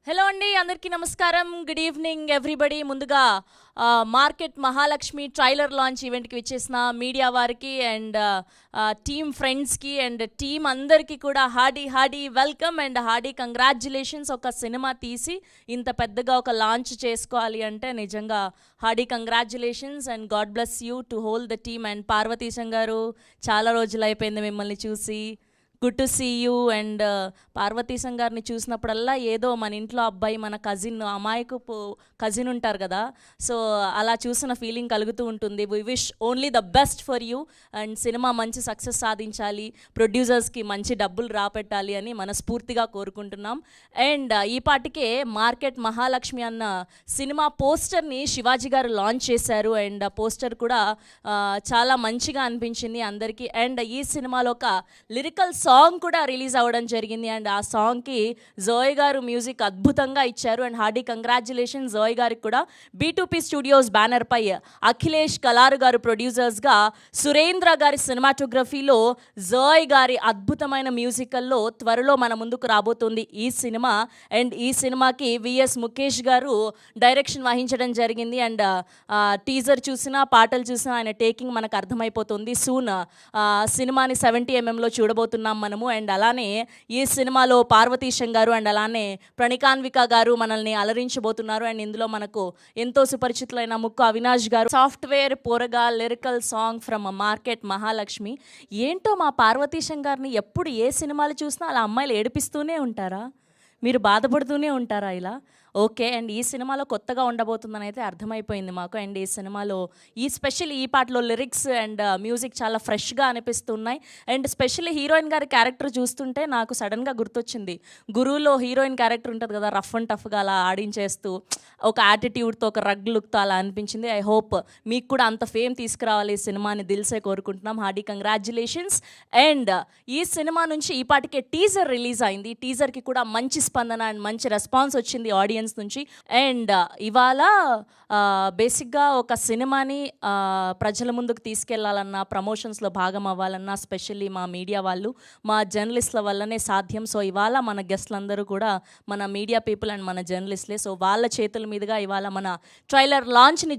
Hello అండి, అందరికీ నమస్కారం. Good evening everybody. ముందుగా మార్కెట్ మహాలక్ష్మి ట్రైలర్ లాంచ్ ఈవెంట్కి విచ్చేసిన మీడియా వారికి అండ్ టీమ్ ఫ్రెండ్స్కి అండ్ టీమ్ అందరికీ కూడా hearty welcome and hearty congratulations. ఒక సినిమా తీసి ఇంత పెద్దగా ఒక లాంచ్ చేసుకోవాలి అంటే నిజంగా hearty congratulations and God bless you to whole the team. And Parvateesam garu, చాలా రోజులు అయిపోయింది మిమ్మల్ని చూసి. Good to see you. And Parvateesam గారిని చూసినప్పుడల్లా ఏదో మన ఇంట్లో అబ్బాయి, మన కజిన్, అమాయకపు కజిన్ ఉంటారు కదా, సో అలా చూసిన ఫీలింగ్ కలుగుతూ ఉంటుంది. We wish only the best for you and సినిమా మంచి సక్సెస్ సాధించాలి, ప్రొడ్యూసర్స్కి మంచి డబ్బులు రాపెట్టాలి అని మనస్ఫూర్తిగా కోరుకుంటున్నాం. అండ్ ఈ పాటికే మార్కెట్ మహాలక్ష్మి అన్న సినిమా పోస్టర్ని శివాజీ గారు లాంచ్ చేశారు. అండ్ ఆ పోస్టర్ కూడా చాలా మంచిగా అనిపించింది అందరికీ. అండ్ ఈ సినిమాలో ఒక లిరికల్ సాంగ్ కూడా రిలీజ్ అవ్వడం జరిగింది. అండ్ ఆ సాంగ్కి జోయ్ గారు మ్యూజిక్ అద్భుతంగా ఇచ్చారు. అండ్ హార్డీ కంగ్రాచ్యులేషన్ జోయ్ గారికి కూడా. B2P స్టూడియోస్ బ్యానర్పై అఖిలేష్ కలారు గారు ప్రొడ్యూసర్స్గా, సురేంద్ర గారి సినిమాటోగ్రఫీలో జోయ్ గారి అద్భుతమైన మ్యూజికల్లో త్వరలో మన ముందుకు రాబోతుంది ఈ సినిమా. అండ్ ఈ సినిమాకి VS ముఖేష్ గారు డైరెక్షన్ వహించడం జరిగింది. అండ్ టీజర్ చూసినా, పాటలు చూసినా ఆయన టేకింగ్ మనకు అర్థమైపోతుంది. సూన్ సినిమాని 70mm చూడబోతున్నాం మనము. అండ్ అలానే ఈ సినిమాలో పార్వతీశం గారు అండ్ అలానే ప్రణికాన్విక గారు మనల్ని అలరించబోతున్నారు. అండ్ ఇందులో మనకు ఎంతో సుపరిచితులైన ముక్కు అవినాష్ గారు. సాఫ్ట్వేర్ పోరగా lyrical song from market Mahalakshmi. ఏంటో మా పార్వతీశం గారిని ఎప్పుడు ఏ సినిమాలు చూసినా అలా అమ్మాయిలు ఏడిపిస్తూనే ఉంటారా? మీరు బాధపడుతూనే ఉంటారా ఇలా? ఓకే. అండ్ ఈ సినిమాలో కొత్తగా ఉండబోతుందని అయితే అర్థమైపోయింది మాకు. అండ్ ఈ సినిమాలో ఈ పాటలో లిరిక్స్ అండ్ మ్యూజిక్ చాలా ఫ్రెష్గా అనిపిస్తున్నాయి. అండ్ స్పెషల్లీ హీరోయిన్ గారి క్యారెక్టర్ చూస్తుంటే నాకు సడన్గా గుర్తొచ్చింది, గురువులో హీరోయిన్ క్యారెక్టర్ ఉంటుంది కదా, రఫ్ అండ్ టఫ్గా అలా ఆడించేస్తూ ఒక యాటిట్యూడ్తో, ఒక రగ్ లుక్తో అలా అనిపించింది. ఐ హోప్ మీకు కూడా అంత ఫేమ్ తీసుకురావాలి ఈ సినిమాని దిల్సే కోరుకుంటున్నాం. Hearty congratulations. అండ్ ఈ సినిమా నుంచి ఈ పాటికే టీజర్ రిలీజ్ అయింది. టీజర్కి కూడా మంచి స్పందన అండ్ మంచి రెస్పాన్స్ వచ్చింది ఆడియన్స్ నుంచి. అండ్ ఇవాళ బేసిక్గా ఒక సినిమాని ప్రజల ముందుకు తీసుకెళ్లాలన్నా, ప్రమోషన్స్లో భాగం అవ్వాలన్నా స్పెషల్లీ మా మీడియా వాళ్ళు, మా జర్నలిస్ట్ల వల్లనే సాధ్యం. సో ఇవాళ మన గెస్ట్లందరూ కూడా మన మీడియా పీపుల్ అండ్ మన జర్నలిస్ట్లే. సో వాళ్ళ చేతుల మీదుగా ఇవాళ మన ట్రైలర్ లాంచ్ని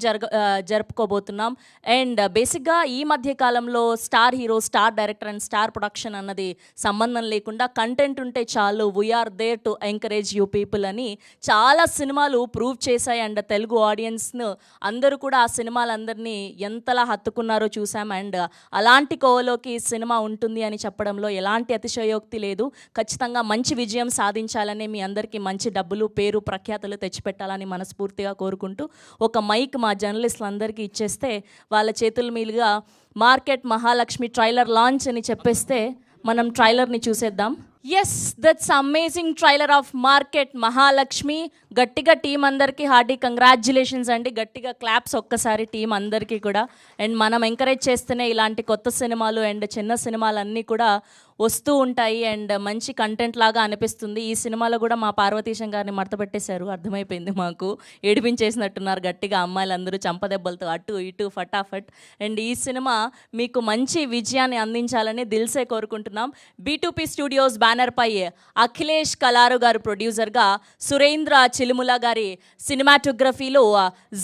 జరుపుకోబోతున్నాం. అండ్ బేసిక్గా ఈ మధ్య కాలంలో star hero, star director and star production అన్నది సంబంధం లేకుండా కంటెంట్ ఉంటే చాలు, we are there to encourage you people అని చాలా సినిమాలు ప్రూవ్ చేశాయి. అండ్ తెలుగు ఆడియన్స్ను అందరూ కూడా ఆ సినిమాలందరినీ ఎంతలా హత్తుకున్నారో చూసాం. అండ్ అలాంటి కోవలోకి సినిమా ఉంటుంది అని చెప్పడంలో ఎలాంటి అతిశయోక్తి లేదు. ఖచ్చితంగా మంచి విజయం సాధించాలని, మీ అందరికీ మంచి డబ్బులు, పేరు, ప్రఖ్యాతులు తెచ్చిపెట్టాలని మనస్ఫూర్తిగా కోరుకుంటూ ఒక మైక్ మా జర్నలిస్టులందరికీ ఇచ్చేస్తే వాళ్ళ చేతుల మీదుగా మార్కెట్ మహాలక్ష్మి ట్రైలర్ లాంచ్ అని చెప్పేస్తే మనం ట్రైలర్ని చూసేద్దాం. Yes, that's amazing trailer of market Mahalakshmi. గట్టిగా టీం అందరికీ హార్డీ కంగ్రాచ్యులేషన్స్ అండి. గట్టిగా క్లాప్స్ ఒక్కసారి టీం అందరికీ కూడా. అండ్ మనం ఎంకరేజ్ చేస్తేనే ఇలాంటి కొత్త సినిమాలు అండ్ చిన్న సినిమాలు అన్నీ కూడా వస్తూ ఉంటాయి అండ్ మంచి కంటెంట్ లాగా అనిపిస్తుంది. ఈ సినిమాలో కూడా మా పార్వతీశం గారిని మడత పెట్టేశారు, అర్థమైపోయింది మాకు. ఏడిపించేసినట్టున్నారు గట్టిగా అమ్మాయిలందరూ చంపదెబ్బలతో అటు ఇటు ఫటాఫట్. అండ్ ఈ సినిమా మీకు మంచి విజయాన్ని అందించాలని దిల్సే కోరుకుంటున్నాం. B2P స్టూడియోస్ బ్యానర్పై అఖిలేష్ కలారు గారు ప్రొడ్యూసర్గా, సురేంద్ర చిలుముల గారి సినిమాటోగ్రఫీలో,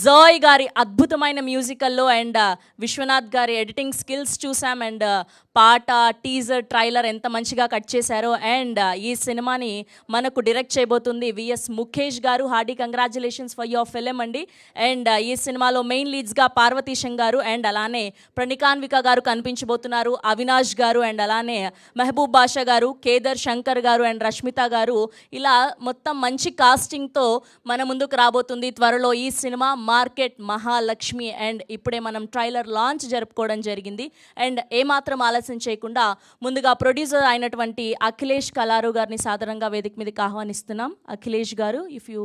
జోయ్ గారి అద్భుతమైన మ్యూజికల్లో అండ్ విశ్వనాథ్ గారి ఎడిటింగ్ స్కిల్స్ చూసాం. అండ్ పాట, టీజర్, ట్రైలర్ ఎంత మంచిగా కట్ చేశారో. అండ్ ఈ సినిమాని మనకు డైరెక్ట్ చేయబోతుంది VS Mukesh garu. Hearty congratulations for your film అండి. అండ్ ఈ సినిమాలో మెయిన్ లీడ్స్గా పార్వతీశం గారు అండ్ అలానే ప్రణికాన్విక గారు కనిపించబోతున్నారు, అవినాష్ గారు అండ్ అలానే మెహబూబ్ బాషా గారు, కేదర్ శంకర్ గారు అండ్ రష్మిత గారు. ఇలా మొత్తం మంచి కాస్టింగ్తో మన ముందుకు రాబోతుంది త్వరలో ఈ సినిమా మార్కెట్ మహాలక్ష్మి. అండ్ ఇప్పుడే మనం ట్రైలర్ లాంచ్ జరుపుకోవడం జరిగింది. అండ్ ఏమాత్రం ఆలస్యం చేయకుండా ముందుగా ప్రొడ్యూసర్ అయినటువంటి అఖిలేష్ కలారు గారిని సాధారణంగా వేదిక మీదకి ఆహ్వానిస్తున్నాం. అఖిలేష్ గారు, if you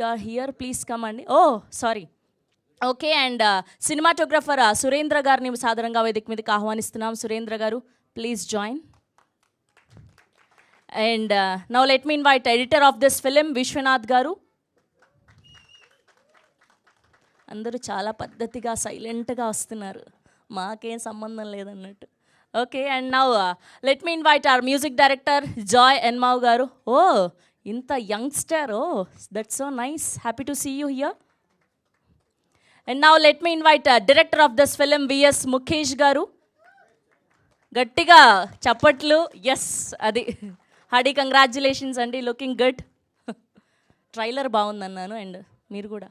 are here please come అండి. Sorry, okay. And cinematographer Surendra గారిని సాధారణంగా వేదిక మీదకి ఆహ్వానిస్తున్నాం. సురేంద్ర గారు, please join. And now let me invite editor of this film Vishwanath గారు. అందరూ చాలా పద్ధతిగా సైలెంట్గా వస్తున్నారు, మాకేం సంబంధం లేదన్నట్టు. Okay. And now let me invite our music director Joy ఎన్మావ్ గారు. ఇంత youngster, oh that's so nice, happy to see you here. And now let me invite director of this film VS Mukesh గారు. గట్టిగా చప్పట్లు. ఎస్, అది hearty congratulations అండి, looking good. Trailer బాగుందన్నాను and మీరు కూడా.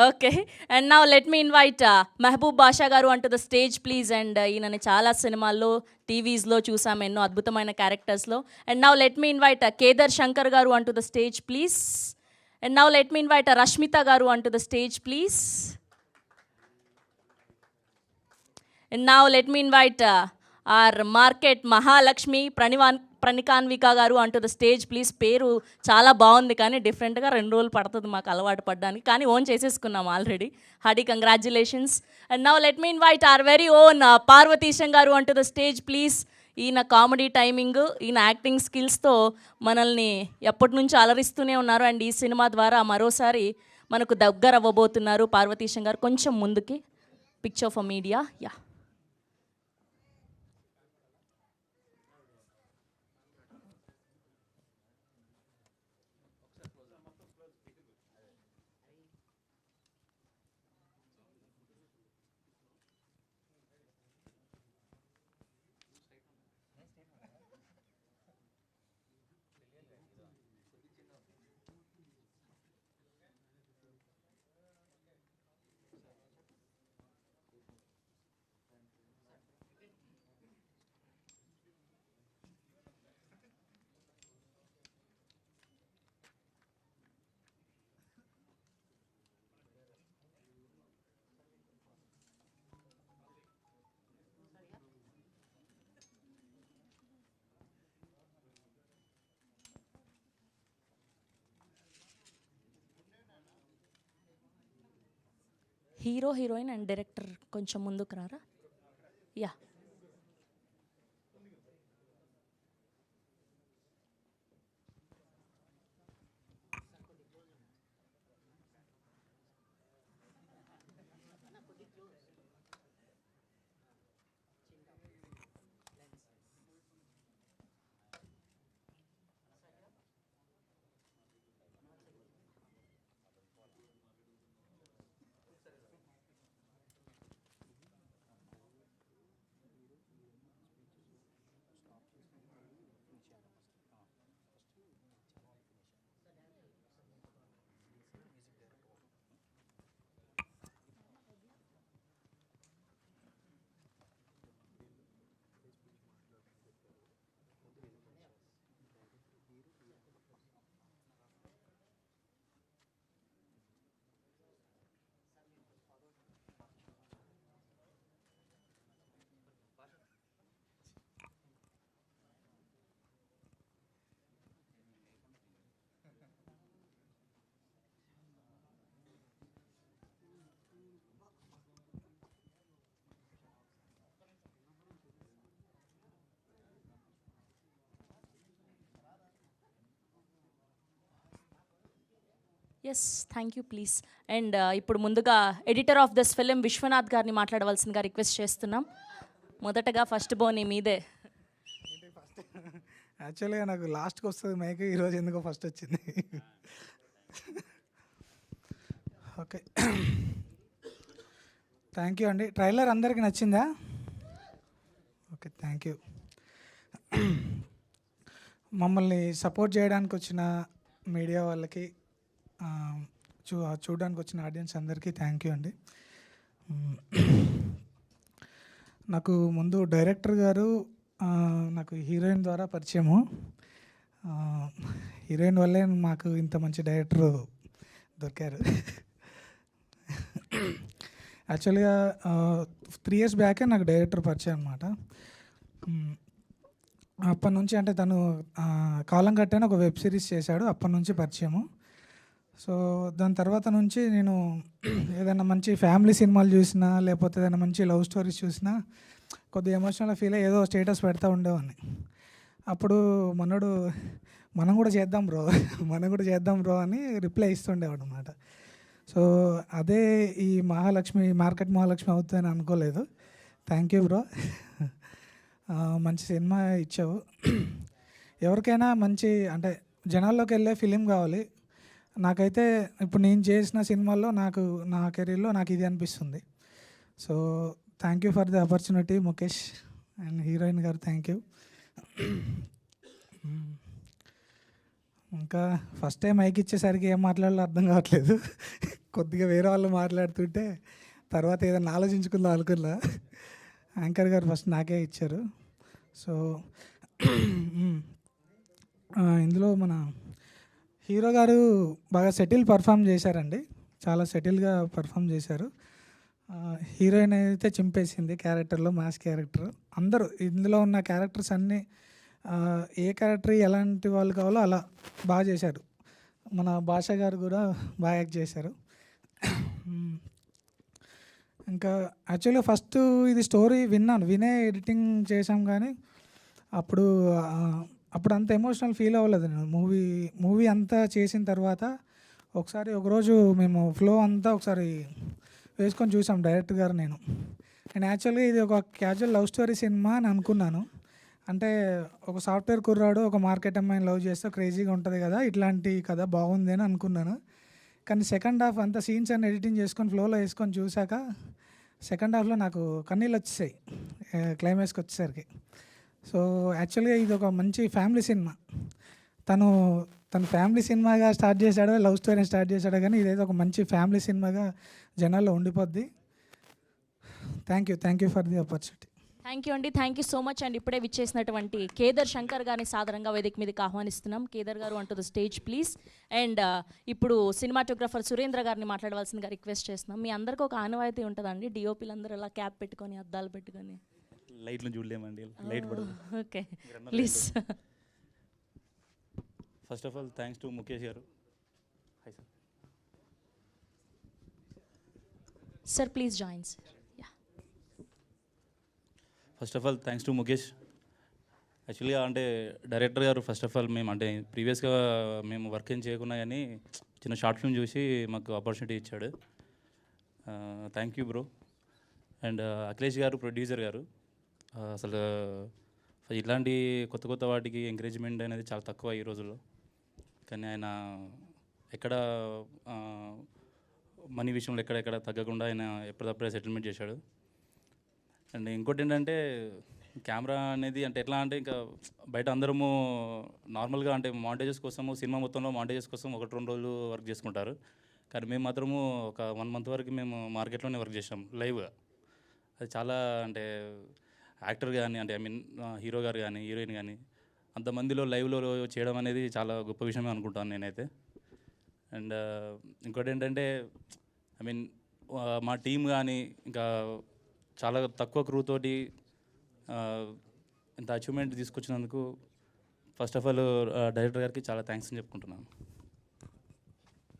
Okay, and now let me invite Mehboob Basha గారు అంటూ ద స్టేజ్ ప్లీజ్. అండ్ ఈయనని చాలా సినిమాల్లో, టీవీస్లో చూసాము, ఎన్నో అద్భుతమైన క్యారెక్టర్స్లో. And now let me invite Kedar Shankar గారు అంటూ the stage please. And now let me invite Rashmitha గారు అంటూ the stage please. And now let me invite our market Mahalakshmi ప్రణికాన్విక గారు అంటూ ద స్టేజ్ ప్లీజ్. పేరు చాలా బాగుంది కానీ డిఫరెంట్గా 2 రోజులు పడుతుంది మాకు అలవాటు పడడానికి, కానీ ఓన్ చేసేసుకున్నాం already. Hearty congratulations. And now let me invite our very own Parvateesam garu అంటూ ద స్టేజ్ ప్లీజ్. ఈయన కామెడీ టైమింగ్, ఈయన యాక్టింగ్ స్కిల్స్తో మనల్ని ఎప్పటి నుంచో అలరిస్తూనే ఉన్నారు. అండ్ ఈ సినిమా ద్వారా మరోసారి మనకు దగ్గర అవ్వబోతున్నారు పార్వతీశం గారు. కొంచెం ముందుకి picture for media. Yeah, hero, heroine and director కొంచెం ముందుకు రారా. Yeah, yes, thank you please. And ఇప్పుడు ముందుగా editor of this film Viswanath గారిని మాట్లాడవలసిందిగా రిక్వెస్ట్ చేస్తున్నాం. మొదటగా ఫస్ట్ బోని మీదే. యాక్చువల్గా నాకు లాస్ట్కి వస్తుంది మైక్, ఈరోజు ఎందుకో ఫస్ట్ వచ్చింది. ఓకే, థ్యాంక్ యూ అండి. ట్రైలర్ అందరికీ నచ్చిందా? Okay, thank you. మమ్మల్ని సపోర్ట్ చేయడానికి వచ్చిన మీడియా వాళ్ళకి, చూడడానికి వచ్చిన ఆడియన్స్ అందరికీ థ్యాంక్ యూ అండి. నాకు ముందు డైరెక్టర్ గారు నాకు హీరోయిన్ ద్వారా పరిచయము. హీరోయిన్ వల్లే మాకు ఇంత మంచి డైరెక్టర్ దొరికారు. యాక్చువల్గా 3 years బ్యాకే నాకు డైరెక్టర్ పరిచయం అనమాట. అప్పటి నుంచి అంటే తను కాలం కట్టని ఒక వెబ్ సిరీస్ చేశాడు, అప్పటి నుంచి పరిచయము. సో దాని తర్వాత నుంచి నేను ఏదైనా మంచి ఫ్యామిలీ సినిమాలు చూసినా, లేకపోతే ఏదైనా మంచి లవ్ స్టోరీస్ చూసినా కొద్దిగా ఎమోషనల్ ఫీల్ అయ్యి ఏదో స్టేటస్ పెడతా ఉండేవాడిని. అప్పుడు మనం కూడా చేద్దాం బ్రో అని రిప్లై ఇస్తుండేవాడు అనమాట. సో అదే ఈ మార్కెట్ మహాలక్ష్మి అవుతుందని అనుకోలేదు. థ్యాంక్ యూ బ్రో, మంచి సినిమా ఇచ్చావు. ఎవరికైనా మంచి అంటే జనాల్లోకి వెళ్ళే ఫిలిం కావాలి. నాకైతే ఇప్పుడు నేను చేసిన సినిమాల్లో నాకు నా కెరీర్లో నాకు ఇది అనిపిస్తుంది. So thank you for the opportunity Mukesh and heroine గారు, థ్యాంక్ యూ. ఇంకా ఫస్ట్ టైం మైక్ ఇచ్చేసరికి ఏం మాట్లాడాలో అర్థం కావట్లేదు. కొద్దిగా వేరే వాళ్ళు మాట్లాడుతుంటే తర్వాత ఏదైనా ఆలోచించుకుందాం అనుకున్నా. యాంకర్ గారు ఫస్ట్ నాకే ఇచ్చారు. సో ఇందులో మన హీరో గారు బాగా సెటిల్ పర్ఫామ్ చేశారండి, చాలా సెటిల్గా పర్ఫామ్ చేశారు. హీరోయిన్ అయితే చింపేసింది క్యారెక్టర్లో, మాస్ క్యారెక్టర్. అందరూ ఇందులో ఉన్న క్యారెక్టర్స్ అన్నీ ఏ క్యారెక్టర్ ఎలాంటి వాళ్ళు కావాలో అలా బాగా చేశారు. మన భాష గారు కూడా బాగా యాక్ట్ చేశారు. ఇంకా యాక్చువల్గా ఫస్ట్ ఇది స్టోరీ వినే ఎడిటింగ్ చేసాం, కానీ అప్పుడు అప్పుడు అంత ఎమోషనల్ ఫీల్ అవ్వలేదు నేను. మూవీ అంతా చేసిన తర్వాత ఒకరోజు మేము ఫ్లో అంతా ఒకసారి వేసుకొని చూసాం డైరెక్టర్ గారు నేను యాక్చువల్గా ఇది ఒక క్యాజువల్ లవ్ స్టోరీ సినిమా అని అనుకున్నాను. అంటే ఒక సాఫ్ట్వేర్ కుర్రాడు ఒక మార్కెట్ అమ్మాయిని లవ్ చేస్తే క్రేజీగా ఉంటుంది కదా, ఇట్లాంటి కథ బాగుంది అని అనుకున్నాను. కానీ సెకండ్ హాఫ్ అంతా సీన్స్ అన్ని ఎడిటింగ్ చేసుకొని ఫ్లోలో వేసుకొని చూశాక సెకండ్ హాఫ్లో నాకు కన్నీళ్ళు వచ్చేసాయి క్లైమాక్స్కి వచ్చేసరికి. సో యాక్చువల్గా ఇది ఒక మంచి ఫ్యామిలీ సినిమా. తన ఫ్యామిలీ సినిమాగా స్టార్ట్ చేశాడో లవ్ స్టోరీని స్టార్ట్ చేశాడో, కానీ ఇదైతే ఒక మంచి ఫ్యామిలీ సినిమాగా జనాల్లో ఉండిపోద్ది. Thank you for the opportunity. Thank you అండి, థ్యాంక్ యూ సో మచ్ అండి. ఇప్పుడే విచ్చేసినటువంటి కేదర్ శంకర్ గారిని సాధారణంగా వేదిక మీదకి ఆహ్వానిస్తున్నాం. కేదర్ గారు అంటూ ద స్టేజ్ ప్లీజ్. అండ్ ఇప్పుడు సినిమాటోగ్రఫర్ సురేంద్ర గారిని మాట్లాడవలసిందిగా రిక్వెస్ట్ చేస్తున్నాం. మీ అందరికీ ఒక ఆనవాయితీ ఉంటుందండి, డిఓపీలు అందరూ ఇలా క్యాప్ పెట్టుకొని అద్దాలు పెట్టుకొని లైట్లు చూడలేమండి, లైట్ పడదు. Okay please. First of all thanks to Mukesh గారు. Hi sir. Sir please join sir. First of all thanks to Mukesh. యాక్చువల్గా అంటే డైరెక్టర్ గారు ఫస్ట్ ఆఫ్ ఆల్ మేము అంటే ప్రీవియస్గా మేము వర్క్ ఏం చేయకున్నా కానీ చిన్న షార్ట్ ఫిల్మ్ చూసి మాకు ఆపర్చునిటీ ఇచ్చాడు. Thank you bro. And Akhilesh గారు ప్రొడ్యూసర్ గారు, అసలు ఇలాంటి కొత్త వాటికి ఎంకరేజ్మెంట్ అనేది చాలా తక్కువ ఈ రోజుల్లో. కానీ ఆయన ఎక్కడ మనీ విషయంలో ఎక్కడ తగ్గకుండా ఆయన ఎప్పటికప్పుడే సెటిల్మెంట్ చేశాడు. అండ్ ఇంకోటి ఏంటంటే కెమెరా అనేది అంటే ఎట్లా అంటే ఇంకా బయట అందరము నార్మల్గా అంటే మాంటేజెస్ కోసము సినిమా మొత్తంలో మాంటేజెస్ కోసం 1-2 రోజులు వర్క్ చేసుకుంటారు. కానీ మేము మాత్రము ఒక 1 మంత్ వరకు మేము మార్కెట్లోనే వర్క్ చేసాం లైవ్గా. అది చాలా అంటే యాక్టర్ కానీ అంటే హీరో గారు కానీ హీరోయిన్ కానీ అంతమందిలో లైవ్లో చేయడం అనేది చాలా గొప్ప విషయమే అనుకుంటాను నేనైతే. అండ్ ఇంకోటి ఏంటంటే మా టీం కానీ ఇంకా చాలా తక్కువ క్రూ తోటి ఇంత అచీవ్మెంట్ తీసుకొచ్చినందుకు ఫస్ట్ ఆఫ్ ఆల్ డైరెక్టర్ గారికి చాలా థ్యాంక్స్ అని చెప్పుకుంటున్నాను.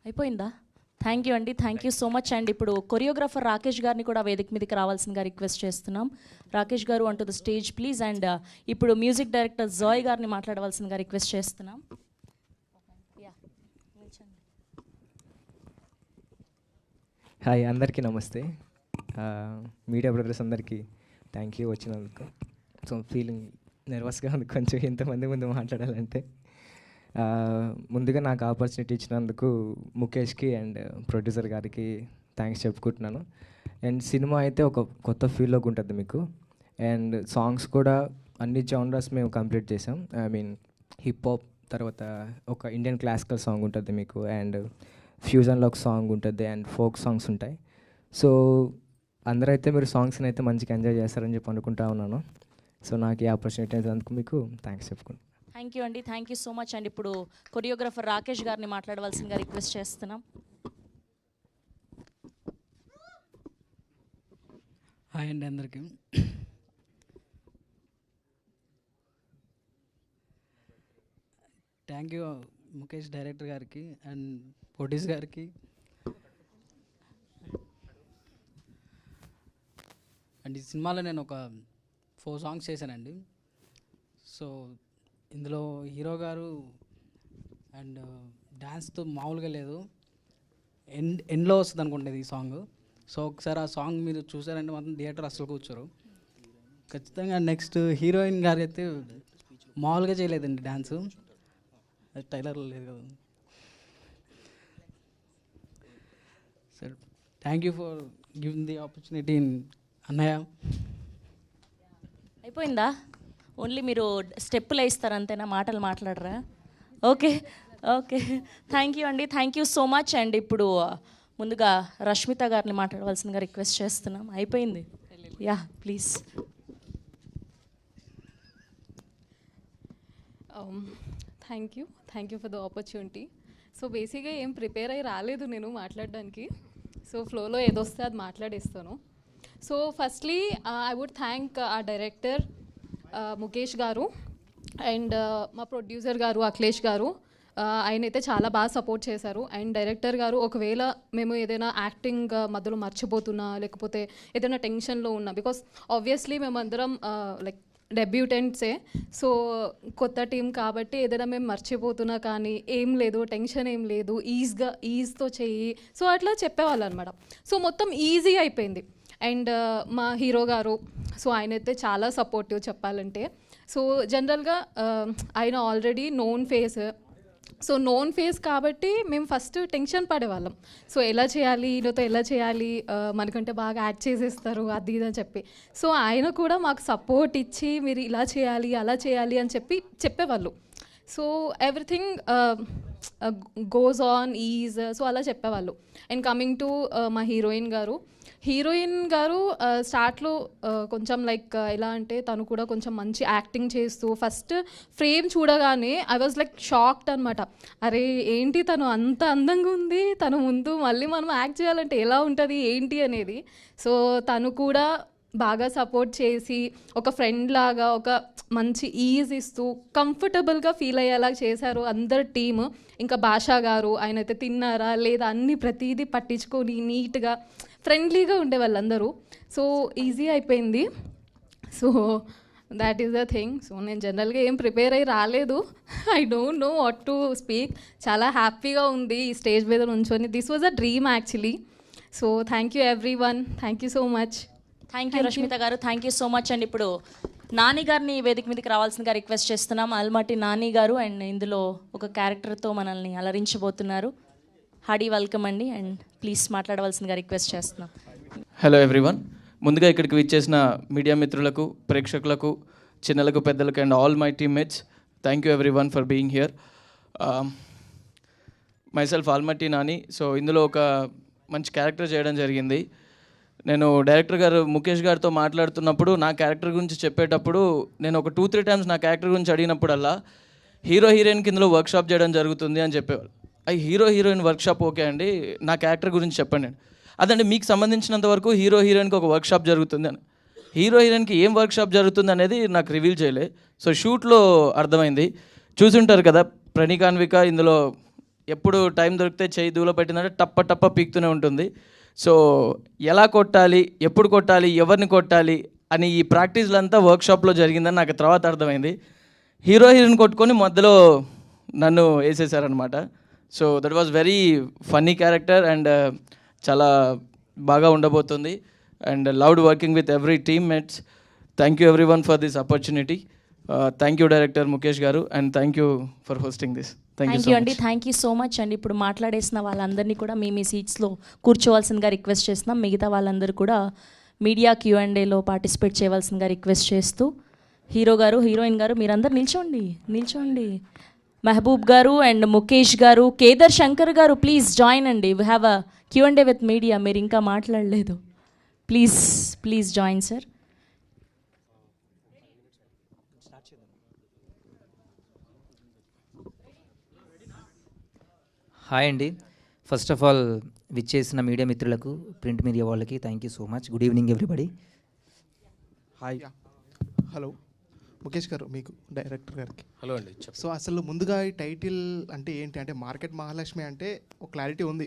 అయిపోయిందా? థ్యాంక్ యూ అండి, థ్యాంక్ యూ సో మచ్ అండి. ఇప్పుడు కొరియోగ్రాఫర్ రాకేష్ గారిని కూడా వేదిక మీదకి రావాల్సిందిగా రిక్వెస్ట్ చేస్తున్నాం. రాకేష్ గారు అంటూ ద స్టేజ్ ప్లీజ్. అండ్ ఇప్పుడు మ్యూజిక్ డైరెక్టర్ జాయ్ గారిని మాట్లాడవలసిందిగా రిక్వెస్ట్ చేస్తున్నాం. హాయ్, అందరికీ నమస్తే. మీడియా బ్రదర్స్ అందరికీ థ్యాంక్ యూ వచ్చినందుకు. సో ఫీలింగ్ నర్వస్గా ఉంది కొంచెం ఇంతమంది ముందు మాట్లాడాలంటే. ముందుగా నాకు ఆపర్చునిటీ ఇచ్చినందుకు ముఖేష్కి అండ్ ప్రొడ్యూసర్ గారికి థ్యాంక్స్ చెప్పుకుంటున్నాను. అండ్ సినిమా అయితే ఒక కొత్త ఫీల్లోకి ఉంటుంది మీకు. అండ్ సాంగ్స్ కూడా అన్ని జానర్స్ మేము కంప్లీట్ చేసాం. హిప్ హాప్ తర్వాత ఒక ఇండియన్ క్లాసికల్ సాంగ్ ఉంటుంది మీకు, అండ్ ఫ్యూజన్లో ఒక సాంగ్ ఉంటుంది, అండ్ ఫోక్ సాంగ్స్ ఉంటాయి. సో అందరైతే మీరు సాంగ్స్ని అయితే మంచిగా ఎంజాయ్ చేస్తారని చెప్పి అనుకుంటా ఉన్నాను. సో నాకు ఈ ఆపర్చునిటీ అయినందుకు మీకు థ్యాంక్స్ చెప్పుకుంటాను. థ్యాంక్ యూ అండి, థ్యాంక్ యూ సో మచ్ అండి. ఇప్పుడు కొరియోగ్రాఫర్ రాకేష్ గారిని మాట్లాడవలసిందిగా రిక్వెస్ట్ చేస్తున్నాం. హాయ్ అండి అందరికీ. థ్యాంక్ యూ ముఖేష్ డైరెక్టర్ గారికి అండ్ ప్రొడ్యూసర్ గారికి. అండ్ ఈ సినిమాలో నేను ఒక 4 సాంగ్స్ చేశానండి. సో ఇందులో హీరో గారు అండ్ డ్యాన్స్తో మామూలుగా లేదు, ఎండ్లో వస్తుంది అనుకుంటుంది ఈ సాంగ్. సో ఒకసారి ఆ సాంగ్ మీరు చూసారంటే మాత్రం థియేటర్ అసలు కూర్చోరు ఖచ్చితంగా. నెక్స్ట్ హీరోయిన్ గారు అయితే మామూలుగా చేయలేదండి డ్యాన్స్, టైలర్లో లేదు కదా. Sir thank you for giving the opportunity అన్నయ్య. అయిపోయిందా? ఓన్లీ మీరు స్టెప్పులు వేస్తారు అంతేనా, మాటలు మాట్లాడరా? ఓకే ఓకే, థ్యాంక్ యూ అండి, థ్యాంక్ యూ సో మచ్. అండ్ ఇప్పుడు ముందుగా రష్మిత గారిని మాట్లాడవలసిందిగా రిక్వెస్ట్ చేస్తున్నాం. అయిపోయింది, yeah please. Thank you for the opportunity. So బేసిక్గా ఏం ప్రిపేర్ అయ్యి రాలేదు నేను మాట్లాడడానికి, సో ఫ్లోలో ఏదొస్తే అది మాట్లాడేస్తాను. So firstly I would thank uh director Mukesh గారు అండ్ మా ప్రొడ్యూసర్ గారు అఖిలేష్ గారు. ఆయన అయితే చాలా బాగా సపోర్ట్ చేశారు. అండ్ డైరెక్టర్ గారు ఒకవేళ మేము ఏదైనా యాక్టింగ్ మధ్యలో మర్చిపోతున్నా లేకపోతే ఏదైనా టెన్షన్లో ఉన్నా, బికాస్ ఆబ్వియస్లీ మేమందరం లైక్ డెబ్యూటెంట్సే, సో కొత్త టీం కాబట్టి ఏదైనా మేము మర్చిపోతున్నా కానీ ఏం లేదు, టెన్షన్ ఏం లేదు, ఈజ్తో చెయ్యి, సో అట్లా చెప్పేవాళ్ళు అనమాట. సో మొత్తం ఈజీ అయిపోయింది. అండ్ మా హీరో గారు, సో ఆయన అయితే చాలా సపోర్టివ్ చెప్పాలంటే. సో జనరల్గా ఆయన already known face, so known face కాబట్టి మేము ఫస్ట్ టెన్షన్ పడేవాళ్ళం. సో ఎలా చేయాలి, ఈయనతో ఎలా చేయాలి, మనకంటే బాగా యాక్ట్ చేసేస్తారు అది ఇది అని చెప్పి. సో ఆయన కూడా మాకు సపోర్ట్ ఇచ్చి మీరు ఇలా చేయాలి అలా చేయాలి అని చెప్పేవాళ్ళు. So everything goes on is, so అలా చెప్పేవాళ్ళు. అండ్ కమింగ్ టు మా హీరోయిన్ గారు స్టార్ట్లో కొంచెం లైక్ ఎలా అంటే తను కూడా కొంచెం మంచి యాక్టింగ్ చేస్తూ ఫస్ట్ ఫ్రేమ్ చూడగానే ఐ వాజ్ లైక్ షాక్డ్ అనమాట. అరే ఏంటి తను అంత అందంగా ఉంది, తను ముందు మళ్ళీ మనం యాక్ట్ చేయాలంటే ఎలా ఉంటుంది ఏంటి అనేది. సో తను కూడా బాగా సపోర్ట్ చేసి ఒక ఫ్రెండ్ లాగా ఒక మంచి ఈజ్ ఇస్తూ కంఫర్టబుల్గా ఫీల్ అయ్యేలా చేశారు అందరు టీమ్. ఇంకా భాషా గారు, ఆయన అయితే తిన్నారా లేదా అన్ని ప్రతిదీ పట్టించుకొని నీట్గా ఫ్రెండ్లీగా ఉండే వాళ్ళందరూ. సో ఈజీ అయిపోయింది. So that is the thing. So నేను జనరల్గా ఏం ప్రిపేర్ అయ్యి రాలేదు, I don't know what to speak. చాలా హ్యాపీగా ఉంది ఈ స్టేజ్ మీద నుంచొని. This was a dream actually. So thank you everyone, thank you so much. Thank you Rashmitha గారు, థ్యాంక్ యూ సో మచ్. అండ్ ఇప్పుడు నాని గారిని వేదిక మీదకి రావాల్సిందిగా రిక్వెస్ట్ చేస్తున్నాం. అల్మాటి నాని గారు అండ్ ఇందులో ఒక క్యారెక్టర్తో మనల్ని అలరించబోతున్నారు. హార్డీ వెల్కమ్ అండి, అండ్ ప్లీజ్ మాట్లాడవలసిందిగా రిక్వెస్ట్ చేస్తున్నాం. Hello everyone. ముందుగా ఇక్కడికి విచ్చేసిన మీడియా మిత్రులకు, ప్రేక్షకులకు, చిన్నలకు, పెద్దలకు and all my teammates, thank you everyone for being here. Myself Almatti Nani. So ఇందులో ఒక మంచి క్యారెక్టర్ చేయడం జరిగింది. నేను డైరెక్టర్ గారు ముఖేష్ గారితో మాట్లాడుతున్నప్పుడు నా క్యారెక్టర్ గురించి చెప్పేటప్పుడు నేను ఒక 2-3 టైమ్స్ నా క్యారెక్టర్ గురించి అడిగినప్పుడల్లా హీరో హీరోయిన్కి ఇందులో వర్క్షాప్ చేయడం జరుగుతుంది అని చెప్పేవాళ్ళు. అవి హీరో హీరోయిన్ వర్క్షాప్ ఓకే అండి, నా క్యారెక్టర్ గురించి చెప్పండి. అదండి మీకు సంబంధించినంత వరకు హీరో హీరోయిన్కి ఒక వర్క్షాప్ జరుగుతుంది అని. హీరో హీరోయిన్కి ఏం వర్క్షాప్ జరుగుతుంది అనేది నాకు రివీల్ చేయలే. సో షూట్లో అర్థమైంది. చూసుంటారు కదా, ప్రణీకాన్విక ఇందులో ఎప్పుడు టైం దొరికితే చేయి దూల పెట్టినట్టు టప్ప టప్ప పీక్తూనే ఉంటుంది. సో ఎలా కొట్టాలి, ఎప్పుడు కొట్టాలి, ఎవరిని కొట్టాలి అని ఈ ప్రాక్టీస్లంతా వర్క్షాప్లో జరిగిందని నాకు తర్వాత అర్థమైంది. హీరో హీరోయిన్ కొట్టుకొని మధ్యలో నన్ను వేసేసారనమాట. So that was very funny character and చాలా బాగా ఉండబోతుంది. And loved working with every team mates. Thank you everyone for this opportunity. Thank you director Mukesh గారు and thank you for hosting this. Thank you అండి, thank you so much అండి. ఇప్పుడు మాట్లాడేసిన వాళ్ళందరినీ కూడా మీ సీట్స్లో కూర్చోవలసిందిగా request చేస్తున్నాం. మిగతా వాళ్ళందరూ కూడా మీడియా Q&Aలో పార్టిసిపేట్ చేయవలసిందిగా రిక్వెస్ట్ చేస్తూ, హీరో గారు, హీరోయిన్ గారు మీరందరూ నిల్చోండి. మెహబూబ్ గారు అండ్ ముఖేష్ గారు, కేదర్ శంకర్ గారు ప్లీజ్ జాయిన్ అండి. We have a Q&A with media. మీరు ఇంకా మాట్లాడలేదు, ప్లీజ్ జాయిన్ సార్. హాయ్ అండి. ఫస్ట్ ఆఫ్ ఆల్ విచ్చేసిన మీడియా మిత్రులకు, ప్రింట్ మీడియా వాళ్ళకి thank you so much. Good evening everybody. Hi. Hello Mukesh గారు, మీకు డైరెక్టర్ గారికి హలో అండి. సో అసలు ముందుగా ఈ టైటిల్ అంటే ఏంటి, అంటే మార్కెట్ మహాలక్ష్మి అంటే ఒక క్లారిటీ ఉంది,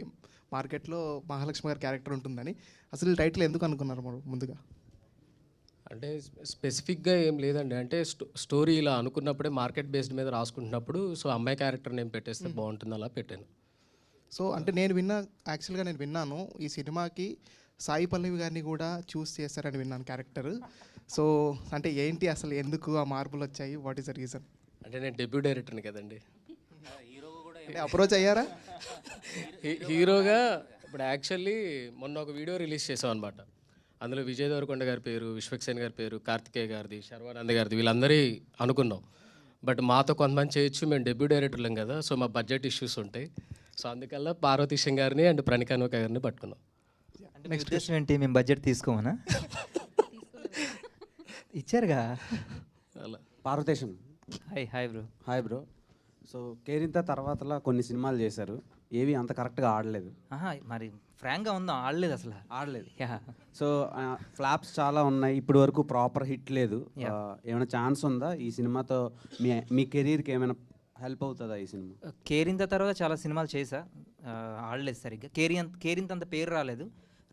మార్కెట్లో మహాలక్ష్మి గారి క్యారెక్టర్ ఉంటుందని. అసలు ఈ టైటిల్ ఎందుకు అనుకున్నారు ముందుగా? అంటే స్పెసిఫిక్గా ఏం లేదండి. అంటే స్టోరీ ఇలా అనుకున్నప్పుడే మార్కెట్ బేస్డ్ మీద రాసుకుంటున్నప్పుడు సో అమ్మాయి క్యారెక్టర్ నేను పెట్టేస్తే బాగుంటుంది, అలా పెట్టాను. సో అంటే యాక్చువల్గా నేను విన్నాను ఈ సినిమాకి సాయి పల్లవి గారిని కూడా చూస్ చేస్తారని విన్నాను క్యారెక్టర్. సో అంటే ఏంటి అసలు, ఎందుకు ఆ మార్పులు వచ్చాయి, వాట్ ఈస్ ద రీజన్? అంటే నేను డెబ్యూ డైరెక్టర్ని కదండి. అంటే అప్రోచ్ అయ్యారా? హీరోగా ఇప్పుడు యాక్చువల్లీ మొన్న ఒక వీడియో రిలీజ్ చేసాం అనమాట. అందులో విజయ్ దేవరకొండ గారి పేరు, విశ్వక్సేన్ గారి పేరు, కార్తికేయ గారిది, శర్వానంద్ గారిది వీళ్ళందరి అనుకున్నాం. బట్ మాతో కొంతమంది చేయొచ్చు, మేము డెబ్యూ డైరెక్టర్లం కదా, సో మా బడ్జెట్ ఇష్యూస్ ఉంటాయి. సో అందుకల్లా పార్వతీశం గారిని అండ్ ప్రణికానోక గారిని పట్టుకున్నాం. అంటే నెక్స్ట్ ఉద్దేశం ఏంటి, మేము బడ్జెట్ తీసుకోమనా? ఇచ్చారుగా. అలా Parvateesam hi bro. Hi bro. So Kerintha తర్వాతలా కొన్ని సినిమాలు చేశారు, ఏవి అంత కరెక్ట్గా ఆడలేదు. మరి ఫ్రాంక్గా ఉందా, ఆడలేదు అసలు. ఆడలేదు. యా. సో ఫ్లాప్స్ చాలా ఉన్నాయి, ఇప్పటి వరకు ప్రాపర్ హిట్ లేదు. ఏమైనా ఛాన్స్ ఉందా ఈ సినిమాతో మీ కెరీర్కి ఏమైనా హెల్ప్ అవుతుందా ఈ సినిమా? కేరింత తర్వాత చాలా సినిమాలు చేశా, ఆడలేదు సరిగ్గా. కేరింత అంత పేరు రాలేదు.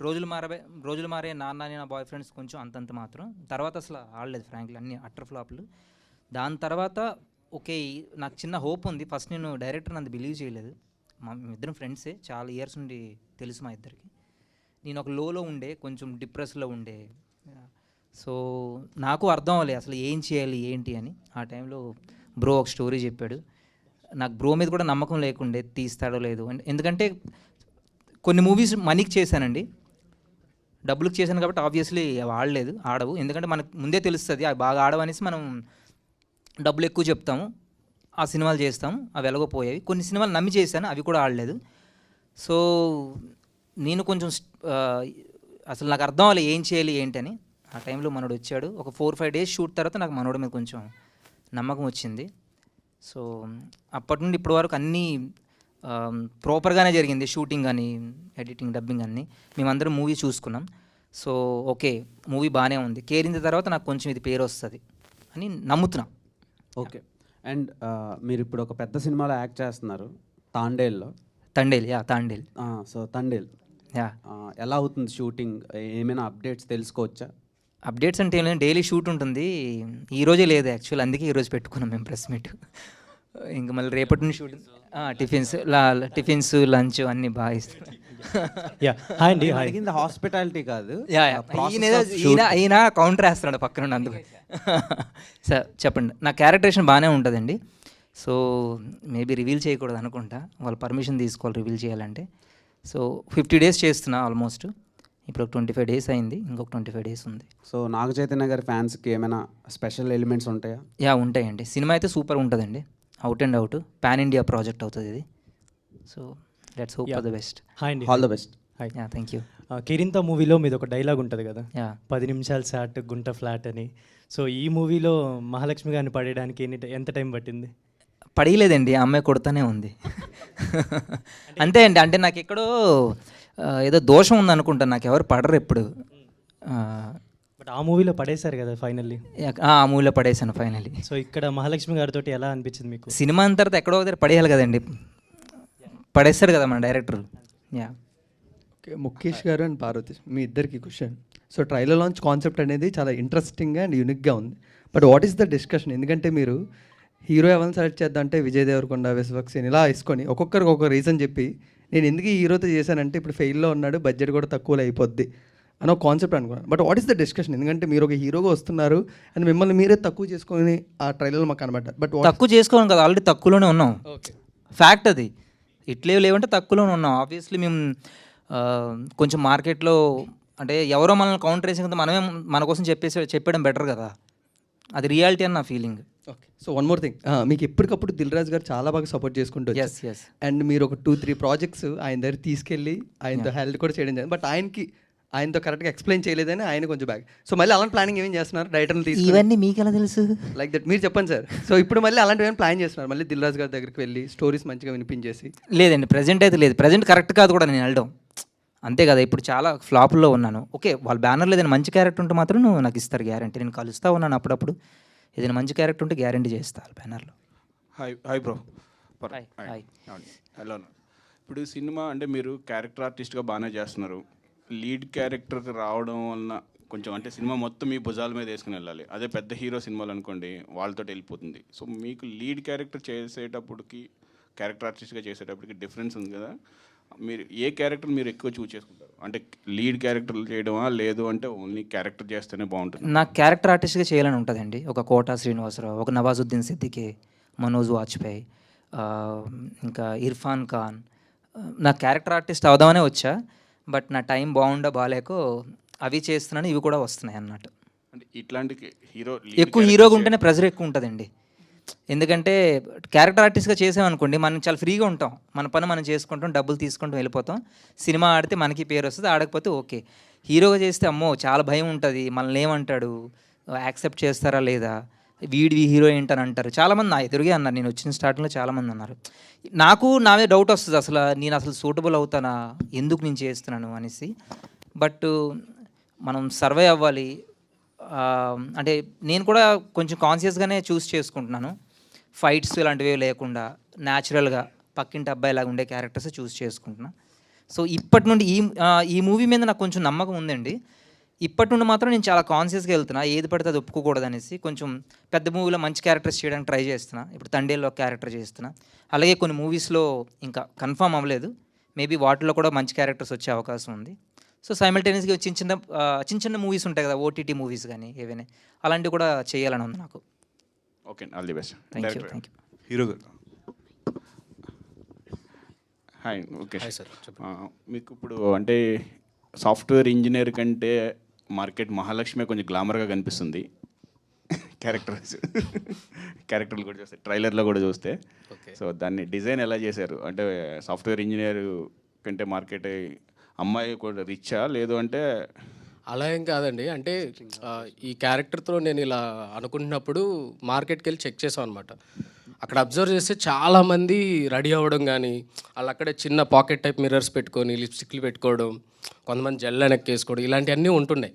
రోజులు మారే నాన్న నా బాయ్ ఫ్రెండ్స్ కొంచెం అంతంత మాత్రం. తర్వాత అసలు ఆడలేదు ఫ్రాంక్లీ, అన్ని అట్టర్ ఫ్లాప్లు. దాని తర్వాత ఓకే, నాకు చిన్న హోప్ ఉంది. ఫస్ట్ నేను డైరెక్టర్ అంత బిలీవ్ చేయలేదు. ఇద్దరం ఫ్రెండ్సే, చాలా ఇయర్స్ నుండి తెలుసు మా ఇద్దరికి. నేను ఒక లోలో ఉండే, కొంచెం డిప్రెస్లో ఉండే. సో నాకు అర్థం అవ్వలేదు అసలు ఏం చేయాలి ఏంటి అని. ఆ టైంలో బ్రో ఒక స్టోరీ చెప్పాడు. నాకు బ్రో మీద కూడా నమ్మకం లేకుండే తీస్తాడో లేదు. ఎందుకంటే కొన్ని మూవీస్ మనీకి చేశానండి, డబ్బులకు చేశాను కాబట్టి ఆబ్వియస్లీ ఆడవు. ఎందుకంటే మనకు ముందే తెలుస్తుంది అవి బాగా ఆడవనేసి మనం డబ్బులు ఎక్కువ చెప్తాము, ఆ సినిమాలు చేస్తాము, అవి ఎలాగోపోయాయి. కొన్ని సినిమాలు నమ్మి చేశాను, అవి కూడా ఆడలేదు. సో నేను కొంచెం అసలు నాకు అర్థం అవ్వాలి ఏం చేయాలి ఏంటని. ఆ టైంలో మనోడు వచ్చాడు. ఒక 4-5 డేస్ షూట్ తర్వాత నాకు మనోడి మీద కొంచెం నమ్మకం వచ్చింది. సో అప్పటి నుండి ఇప్పటి వరకు అన్నీ ప్రాపర్గానే జరిగింది. షూటింగ్ కానీ, ఎడిటింగ్, డబ్బింగ్ అన్నీ మేమందరం మూవీ చూసుకున్నాం. సో ఓకే, మూవీ బాగానే ఉంది. కేరింత తర్వాత నాకు కొంచెం ఇది పేరు వస్తుంది అని నమ్ముతున్నా. ఓకే. అండ్ మీరు ఇప్పుడు ఒక పెద్ద సినిమాలో యాక్ట్ చేస్తున్నారు, తాండేల్. సో తాండేల్ ఎలా అవుతుంది షూటింగ్? ఏమైనా అప్డేట్స్ తెలుసుకోవచ్చా? అప్డేట్స్ అంటే ఏమైనా డైలీ షూట్ ఉంటుంది. ఈరోజే లేదు యాక్చువల్, అందుకే ఈరోజు పెట్టుకున్నాం మేము ప్రెస్ మీట్. ఇంకా మళ్ళీ రేపటి నుంచి షూటింగ్. టిఫిన్స్ లంచ్ అన్నీ బాగా ఇస్తారు. అడిగింది హాస్పిటాలిటీ కాదు. ఈయన కౌంటర్ వేస్తున్నాడు పక్కన అందుకు. సార్ చెప్పండి. నా క్యారెక్టరేషన్ బాగానే ఉంటుందండి. సో మేబీ రివీల్ చేయకూడదు అనుకుంటా, వాళ్ళు పర్మిషన్ తీసుకోవాలి రివీల్ చేయాలంటే. సో 50 డేస్ చేస్తున్నా ఆల్మోస్ట్. ఇప్పుడు 25 డేస్ అయింది, ఇంకొక 25 డేస్ ఉంది. సో నాగ చైతన్య గారి ఫ్యాన్స్కి ఏమైనా స్పెషల్ ఎలిమెంట్స్ ఉంటాయా? ఉంటాయండి. సినిమా అయితే సూపర్ ఉంటుందండి, out and out pan India project అవుతుంది ఇది. So let's hope for the best. All the best. Thank you. Kerintha మూవీలో మీది ఒక డైలాగ్ ఉంటుంది కదా, 10 నిమిషాలు సాట్ గుంట ఫ్లాట్ అని. సో ఈ మూవీలో మహాలక్ష్మి గారిని పడేయడానికి ఎంత టైం పట్టింది? పడేయలేదండి, ఆ అమ్మాయి కొడుతూనే ఉంది. అంతే అండి. అంటే నాకు ఎక్కడో ఏదో దోషం ఉందనుకుంటాను, నాకు ఎవరు పడరు ఎప్పుడు. బట్ ఆ మూవీలో పడేశారు కదా ఫైనల్లీ. ఆ మూవీలో పడేశాను ఫైనల్లీ. సో ఇక్కడ మహాలక్ష్మి గారితో ఎలా అనిపించింది మీకు? సినిమా అంత తర్వాత ఎక్కడో దగ్గర పడేయాలి కదండి, పడేస్తారు కదా మన డైరెక్టర్. ఓకే, ముఖేష్ గారు అండ్ పార్వతి, మీ ఇద్దరికి question. So trailer launch concept అనేది చాలా ఇంట్రెస్టింగ్గా అండ్ యూనిక్గా ఉంది. But what is the discussion? ఎందుకంటే మీరు హీరో ఎవరిని సెలెక్ట్ చేద్దాం అంటే విజయ్ దేవరకొండ, విశ్వక్సేన్ ఇలా వేసుకొని ఒక్కొక్కరికి ఒక్కొక్క రీజన్ చెప్పి నేను ఎందుకు ఈ హీరోతో చేశానంటే ఇప్పుడు ఫెయిల్లో ఉన్నాడు, బడ్జెట్ కూడా తక్కువలో అయిపోద్ది అని ఒక కాన్సెప్ట్ అనుకున్నాను. But what is the discussion? ఎందుకంటే మీరు ఒక హీరోగా వస్తున్నారు అండ్ మిమ్మల్ని మీరే తక్కువ చేసుకొని ఆ ట్రైలర్లో మాకు కనబడ్డారు. బట్ తక్కువ చేసుకోవాలి కదా, ఆల్రెడీ తక్కువలోనే ఉన్నాం. ఫ్యాక్ట్ అది. ఇట్లే లేవంటే తక్కువలోనే ఉన్నాం. ఆబ్వియస్లీ మేము కొంచెం మార్కెట్లో అంటే ఎవరో మనల్ని కౌంటర్ వేసిన మనమే మన కోసం చెప్పడం బెటర్ కదా, అది రియాలిటీ అని నా feeling. Okay. So one more thing, మీకు ఎప్పటికప్పుడు దిల్ రాజు గారు చాలా బాగా సపోర్ట్ చేసుకుంటూ అండ్ మీరు ఒక 2-3 ప్రాజెక్ట్స్ ఆయన దగ్గర తీసుకెళ్ళి ఆయనతో హెల్ప్ కూడా చేయడం జరిగింది. బట్ ఆయనతో కరెక్ట్గా ఎక్స్ప్లెయిన్ చేయలేదని ఆయన కొంచెం బ్యాక్. సో మళ్ళీ అలాంటి ప్లానింగ్ ఏమేం చేస్తున్నారు? డైరెక్టర్లు తీసుకు ఇవన్నీ మీకు ఎలా తెలుసు? లైక్ దట్ మీరు చెప్పండి సార్. సో ఇప్పుడు మళ్ళీ అలాంటివి ఏమైనా ప్లాన్ చేస్తున్నారు? మళ్ళీ దిల్ రాజు గారి దగ్గరికి వెళ్ళి స్టోరీస్ మంచిగా వినిపించేసి? లేదండి, ప్రజెంట్ అయితే లేదు. ప్రజెంట్ కరెక్ట్ కాదు కూడా నేను వెళ్ళడం, అంతే కదా. ఇప్పుడు చాలా ఫ్లాపుల్లో ఉన్నాను. ఓకే, వాళ్ళ బ్యానర్లో ఏదైనా మంచి క్యారెక్టర్ ఉంటే మాత్రం నాకు ఇస్తారు గ్యారంటీ. నేను కలుస్తూ ఉన్నాను అప్పుడప్పుడు, ఏదైనా మంచి క్యారెక్టర్ ఉంటే గ్యారంటీ చేస్తాను బ్యానర్లో. Hi bro. హాయ్. హలో. ఇప్పుడు సినిమా అంటే మీరు క్యారెక్టర్ ఆర్టిస్ట్గా బాగానే చేస్తున్నారు. లీడ్ క్యారెక్టర్కి రావడం వలన కొంచెం అంటే సినిమా మొత్తం మీ భుజాల మీద వేసుకుని వెళ్ళాలి. అదే పెద్ద హీరో సినిమాలు అనుకోండి, వాళ్ళతో వెళ్ళిపోతుంది. సో మీకు లీడ్ క్యారెక్టర్ చేసేటప్పటికి, క్యారెక్టర్ ఆర్టిస్ట్గా చేసేటప్పటికి డిఫరెన్స్ ఉంది కదా. మీరు ఏ క్యారెక్టర్ మీరు ఎక్కువ చూస్ చేసుకుంటారు? అంటే లీడ్ క్యారెక్టర్లు చేయడమా, లేదు అంటే ఓన్లీ క్యారెక్టర్ చేస్తేనే బాగుంటుంది? నాకు క్యారెక్టర్ ఆర్టిస్ట్గా చేయాలని ఉంటుందండి. ఒక కోటా శ్రీనివాసరావు, ఒక నవాజుద్దీన్ సిద్దికి, మనోజ్ వాజ్పేయి, ఇంకా ఇర్ఫాన్ ఖాన్. నా క్యారెక్టర్ ఆర్టిస్ట్ అవుదామనే వచ్చా, బట్ నా టైం బాగాలేకో అవి చేస్తున్నాను, ఇవి కూడా వస్తున్నాయి అన్నట్టు. అంటే ఇట్లాంటి హీరో ఎక్కువ హీరోగా ఉంటేనే ప్రెజర్ ఎక్కువ ఉంటుందండి. ఎందుకంటే క్యారెక్టర్ ఆర్టిస్ట్గా చేసామనుకోండి మనం చాలా ఫ్రీగా ఉంటాం, మన పని మనం చేసుకుంటాం, డబ్బులు తీసుకుంటాం, వెళ్ళిపోతాం. సినిమా ఆడితే మనకి పేరు వస్తుంది, ఆడకపోతే ఓకే. హీరోగా చేస్తే అమ్మో చాలా భయం ఉంటుంది, మనల్ని ఏమంటాడు, యాక్సెప్ట్ చేస్తారా లేదా, వీడివి హీరో ఏంటని అంటారు. చాలామంది నా ఎదురుగే అన్నారు, నేను వచ్చిన స్టార్టింగ్లో చాలామంది అన్నారు. నాకు నావే డౌట్ వస్తుంది, నేను అసలు సూటబుల్ అవుతానా, ఎందుకు నేను చేస్తున్నాను అనేసి. బట్ మనం సర్వే అవ్వాలి. అంటే నేను కూడా కొంచెం కాన్షియస్గానే చూస్ చేసుకుంటున్నాను. ఫైట్స్ ఇలాంటివి లేకుండా న్యాచురల్గా పక్కింటి అబ్బాయిలాగా ఉండే క్యారెక్టర్స్ చూస్ చేసుకుంటున్నాను. సో ఇప్పటి నుండి ఈ మూవీ మీద నాకు కొంచెం నమ్మకం ఉందండి. ఇప్పటి నుండి మాత్రం నేను చాలా కాన్షియస్గా వెళ్తున్నా, ఏది పడితే అది ఒప్పుకోకూడదు అనేసి. కొంచెం పెద్ద మూవీలో మంచి క్యారెక్టర్స్ చేయడానికి ట్రై చేస్తున్నా. ఇప్పుడు తండేల్లో క్యారెక్టర్ చేస్తున్నా, అలాగే కొన్ని మూవీస్లో ఇంకా కన్ఫర్మ్ అవ్వలేదు, మేబీ వాటిలో కూడా మంచి క్యారెక్టర్స్ వచ్చే అవకాశం ఉంది. సో సైమల్టేనియస్గా చిన్న చిన్న మూవీస్ ఉంటాయి కదా, ఓటీటీ మూవీస్ కానీ ఏవైనా, అలాంటివి కూడా చేయాలని ఉంది నాకు. Okay, all the best. Thank you. Hero గారు. హాయ్. Okay sir. మీకు ఇప్పుడు అంటే సాఫ్ట్వేర్ ఇంజనీర్ కంటే మార్కెట్ మహాలక్ష్మి కొంచెం గ్లామర్గా కనిపిస్తుంది. క్యారెక్టర్లు కూడా చూస్తే, ట్రైలర్లో కూడా చూస్తే. సో దాన్ని డిజైన్ ఎలా చేశారు? అంటే సాఫ్ట్వేర్ ఇంజనీర్ కంటే మార్కెట్ అమ్మాయి కూడా రిచ్చా, లేదు అంటే అలా ఏం కాదండి. అంటే ఈ క్యారెక్టర్తో నేను ఇలా అనుకుంటున్నప్పుడు మార్కెట్కి వెళ్ళి చెక్ చేసాం అనమాట. అక్కడ అబ్జర్వ్ చేస్తే చాలామంది రెడీ అవ్వడం కానీ, వాళ్ళు అక్కడే చిన్న పాకెట్ టైప్ మిర్రర్స్ పెట్టుకొని లిప్స్టిక్లు పెట్టుకోవడం, కొంతమంది జెల్ వెనక్కి వేసుకోవడం, ఇలాంటివన్నీ ఉంటున్నాయి.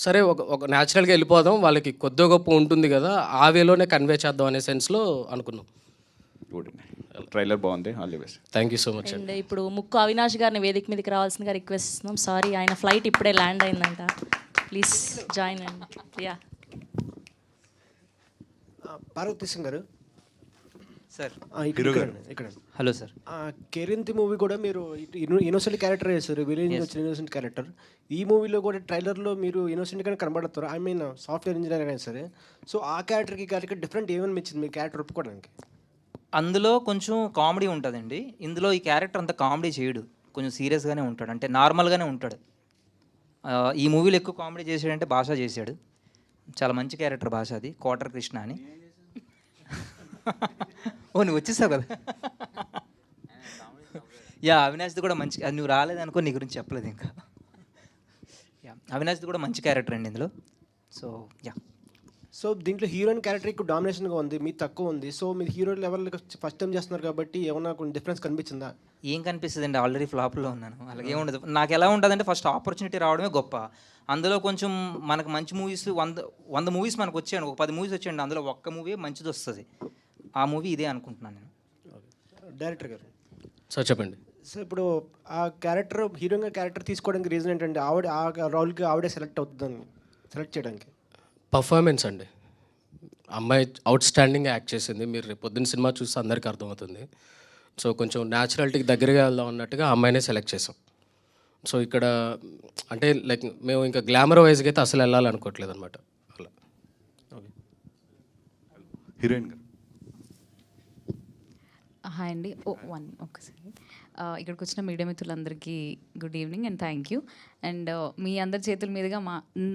సరే ఒక న్యాచురల్గా వెళ్ళిపోదాం, వాళ్ళకి కొద్ది గొప్ప ఉంటుంది కదా, ఆ వేలోనే కన్వే చేద్దాం అనే సెన్స్లో అనుకున్నాం. ట్రైలర్ బాగుంది, all the best. Thank you so much. అండ్ ఇప్పుడు ముక్కు అవినాష్ గారిని వేదిక మీదకి రావాల్సిందిగా రిక్వెస్ట్ ఇస్తున్నాం. సారీ, ఆయన ఫ్లైట్ ఇప్పుడే ల్యాండ్ అయిందంట. ప్లీజ్ జాయిన్ అండి. యా, పార్వతీ సింగ్ గారు సార్. ఇక్కడ హలో సార్. కేరింతి మూవీ కూడా మీరు ఇన్నోసెంట్ క్యారెక్టర్ చేస్తారు, విలేజ్ నుంచి వచ్చిన ఇన్నోసెంట్ క్యారెక్టర్. ఈ మూవీలో కూడా ట్రైలర్లో మీరు ఇన్నోసెంట్గానే కనబడతారు, ఐ మీన్ సాఫ్ట్వేర్ ఇంజనీర్ అయినా సరే. సో ఆ క్యారెక్టర్కి డిఫరెంట్ ఏమనిపించింది మీ క్యారెక్టర్ ఒప్పుకోవడానికి? అందులో కొంచెం కామెడీ ఉంటుందండి. ఇందులో ఈ క్యారెక్టర్ అంత కామెడీ చేయడు, కొంచెం సీరియస్గానే ఉంటాడు, అంటే నార్మల్గానే ఉంటాడు. ఈ మూవీలో ఎక్కువ కామెడీ చేసాడంటే భాష చేశాడు, చాలా మంచి క్యారెక్టర్ భాష, అది కోటర్ కృష్ణ అని. ఓ నువ్వు వచ్చేసావు కదా. యా, అవినాష్ది కూడా మంచి, అది నువ్వు రాలేదనుకో నీ గురించి చెప్పలేదు ఇంకా. యా, అవినాష్ది కూడా మంచి క్యారెక్టర్ అండి ఇందులో. So yeah. సో దీంట్లో హీరోయిన్ క్యారెక్టర్ ఎక్కువ డామినేషన్గా ఉంది, మీ తక్కువ ఉంది. సో మీరు హీరో లెవెల్ ఫస్ట్ టైం చేస్తున్నారు కాబట్టి ఏమన్నా కొంచెం డిఫరెన్స్ కనిపించిందా? ఏం కనిపిస్తుంది అండి, ఆల్రెడీ ఫ్లాప్లో ఉన్నాను, అలాగే ఉండదు. నాకు ఎలా ఉంటుందంటే ఫస్ట్ ఆపర్చునిటీ రావడమే గొప్ప. అందులో కొంచెం మనకు మంచి మూవీస్ 100 మూవీస్ మనకు వచ్చాయండి, ఒక 10 మూవీస్ వచ్చాయండి, అందులో ఒక్క మూవీ మంచిది వస్తుంది. ఆ మూవీ ఇదే అనుకుంటున్నాను నేను. డైరెక్టర్ గారు సార్ చెప్పండి. సో ఇప్పుడు ఆ క్యారెక్టర్ హీరోయిన్ క్యారెక్టర్ తీసుకోవడానికి రీజన్ ఏంటంటే ఆవిడ ఆ రోల్కి ఆవిడే సెలెక్ట్ చేయడానికి? పర్ఫార్మెన్స్ అండి. అమ్మాయి అవుట్ స్టాండింగ్గా యాక్ట్ చేసింది. మీరు రేపు పొద్దున్న సినిమా చూస్తే అందరికీ అర్థమవుతుంది. సో కొంచెం న్యాచురాలిటీకి దగ్గరగా వెళ్దాం అన్నట్టుగా అమ్మాయినే సెలెక్ట్ చేసాం. సో ఇక్కడ అంటే లైక్ మేము ఇంకా గ్లామర్ వైజ్గా అయితే అసలు వెళ్ళాలనుకోవట్లేదు అనమాట. అలా హీరోయిన్ గారు. హాయ్ అండి. ఒక్కసారి ఇక్కడికి వచ్చిన మీడియా మిత్రులందరికీ good evening and thank you. And మీ అందరి చేతుల మీదుగా